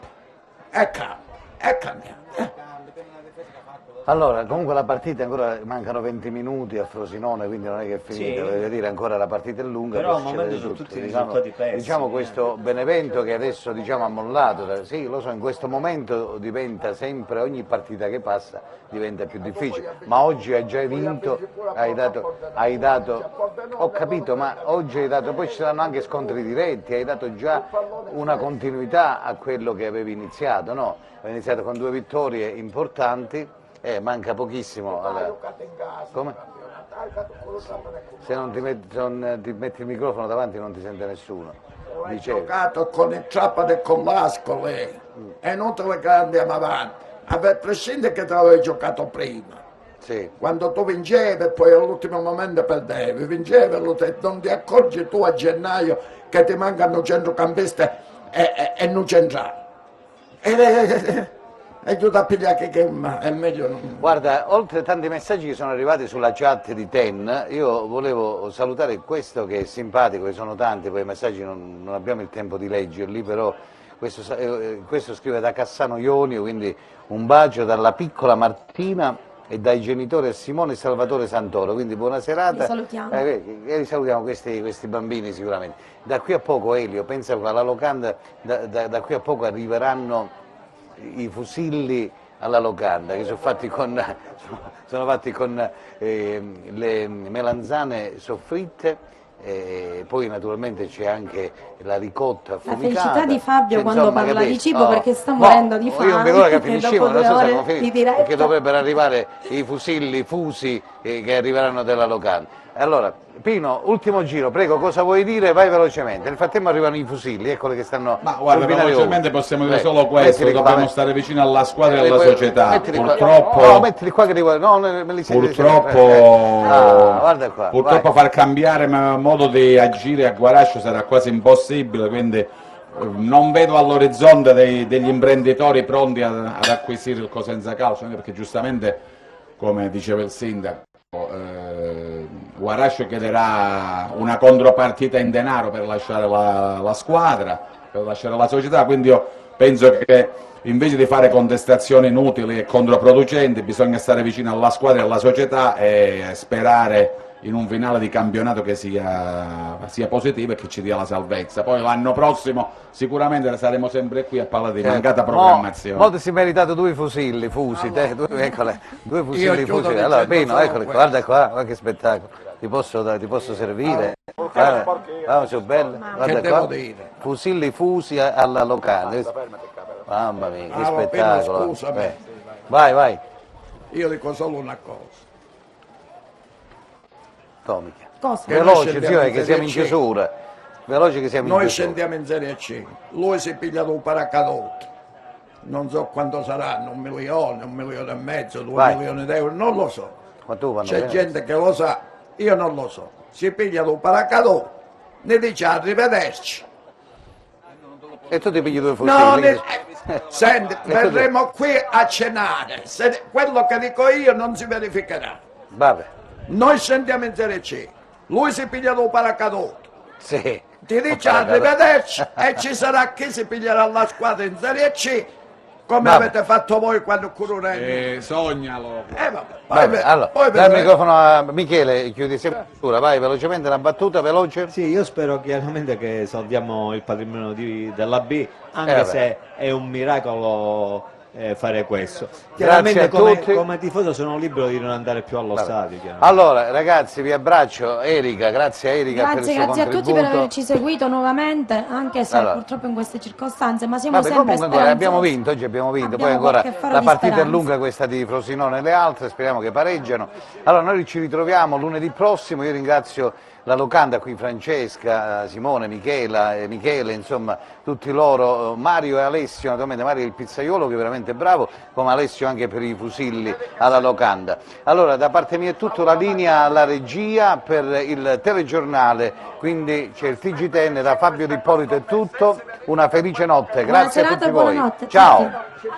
Allora, comunque la partita ancora mancano 20 minuti a Frosinone, quindi non è che è finita, Sì. voglio dire, ancora la partita è lunga. Però può al momento succedere sono tutto. tutti Diciamo, risultati pessimi. diciamo questo Benevento che adesso ha mollato, sì, lo so, in questo momento diventa sempre, ogni partita che passa diventa più difficile, ma oggi hai già vinto, hai dato, ho capito, ma oggi hai dato, poi ci saranno anche scontri diretti, hai dato già una continuità a quello che avevi iniziato, no? Hai iniziato con 2 vittorie importanti. Manca pochissimo. Come? Se non ti metti il microfono davanti non ti sente nessuno. Hai Dicevo. giocato con il Trapani e con l'Ascoli, è inutile che andiamo avanti, a prescindere che te l'avevi giocato prima. Sì. Quando tu vincevi e poi all'ultimo momento perdevi, vincevi e non ti accorgi tu a gennaio che ti mancano centrocampisti e non centrali. E tu da pigliare che è meglio non... Guarda, oltre tanti messaggi che sono arrivati sulla chat di Ten, io volevo salutare questo che è simpatico, che sono tanti, poi i messaggi non abbiamo il tempo di leggerli, però questo scrive da Cassano Ionio, quindi un bacio dalla piccola Martina e dai genitori Simone e Salvatore Santoro, quindi buona serata. Li salutiamo. Li salutiamo questi bambini sicuramente. Da qui a poco, Elio, pensa che alla locanda, da qui a poco arriveranno i fusilli alla locanda che sono fatti con le melanzane soffritte, e poi naturalmente c'è anche la ricotta La affumicata. felicità di Fabio Cioè, quando insomma, parla capito? di cibo perché sta morendo di fame. Io non vedo l'ora che e finisciamo, dopo non 2 so se ore sono di finiti, diretta. perché dovrebbero arrivare i fusilli fusi che arriveranno dalla locanda. Allora, Pino, ultimo giro, prego, cosa vuoi dire? Vai velocemente. Nel frattempo arrivano i fusilli, eccoli che stanno... Ma guarda, sul binario velocemente uno. possiamo dire Prego, solo questo, mettili qua, dobbiamo vai. stare vicino alla squadra e alla Mettili qua, società. mettili qua. Purtroppo, No, mettili qua che no, me li senti purtroppo, guarda qua, purtroppo vai. far cambiare modo di agire a Guarascio sarà quasi impossibile, quindi non vedo all'orizzonte degli imprenditori pronti ad acquisire il Cosenza Calcio, anche perché giustamente, come diceva il sindaco, Guarascio chiederà una contropartita in denaro per lasciare la squadra, per lasciare la società, quindi io penso che invece di fare contestazioni inutili e controproducenti bisogna stare vicino alla squadra e alla società e sperare in un finale di campionato che sia positivo e che ci dia la salvezza. Poi l'anno prossimo sicuramente saremo sempre qui a parlare di mancata programmazione. Molto si è meritato 2 fusilli fusi, eccole, 2 fusilli chiudo fusi. Allora, dicendo Pino, solo eccoli, questo. guarda qua, guarda che spettacolo. Ti posso servire? Sono bello. Guarda Che devo qua. dire? Fusilli fusi alla locale. Mamma mia, che Pino, spettacolo. scusami. Vai. Io dico solo una cosa. Tomica. Cosa? Che noi Veloce, scendiamo zio, in che siamo in Serie C. chiusura. Veloce che siamo in Noi chiusura. scendiamo in Serie C, lui si piglia un paracadute, non so quanto saranno, 1 milione, 1 milione e mezzo, 2 Vai. milioni di euro, non lo so. Ma tu vanno C'è bene. gente che lo sa, io non lo so. Si piglia un paracadute, ne dice arrivederci. E tu ti pigli 2 fusilli. No, quindi- senti, verremo qui a cenare, se quello che dico io non si verificherà. Vabbè, Noi scendiamo in Serie C, lui si piglia un paracadute. sì. Ti dice arrivederci e ci sarà chi si piglierà la squadra in Serie C come Vabbè. avete fatto voi quando Cururenni. Sognalo. Vabbè, allora, poi dai il vedremo. microfono a Michele, chiudi sempre la chiusura, vai velocemente una battuta, veloce. Sì, io spero chiaramente che salviamo il patrimonio della B, anche vabbè. se è un miracolo fare questo. Grazie Chiaramente a tutti. come tifoso sono libero di non andare più allo stadio. chiaramente. Allora ragazzi, vi abbraccio. Erika, grazie a Erika per il suo Grazie a tutti per contributo. averci seguito nuovamente, anche se Allora. purtroppo in queste circostanze, ma siamo Vabbè, sempre comunque ancora speranzosi. abbiamo vinto, oggi abbiamo vinto, poi Abbiamo ancora qualche faro la di partita è speranza. lunga, questa di Frosinone e le altre, speriamo che pareggiano. Allora noi ci ritroviamo lunedì prossimo, io ringrazio la locanda qui, Francesca, Simone, Michela, Michele, insomma tutti loro, Mario e Alessio, naturalmente Mario è il pizzaiolo che è veramente bravo, come Alessio anche per i fusilli alla locanda. Allora da parte mia è tutto, la linea alla regia per il telegiornale, quindi c'è il TG10, da Fabio D'Ippolito è tutto, una felice notte, Buona grazie a serata tutti e voi. buonanotte a Ciao. tutti.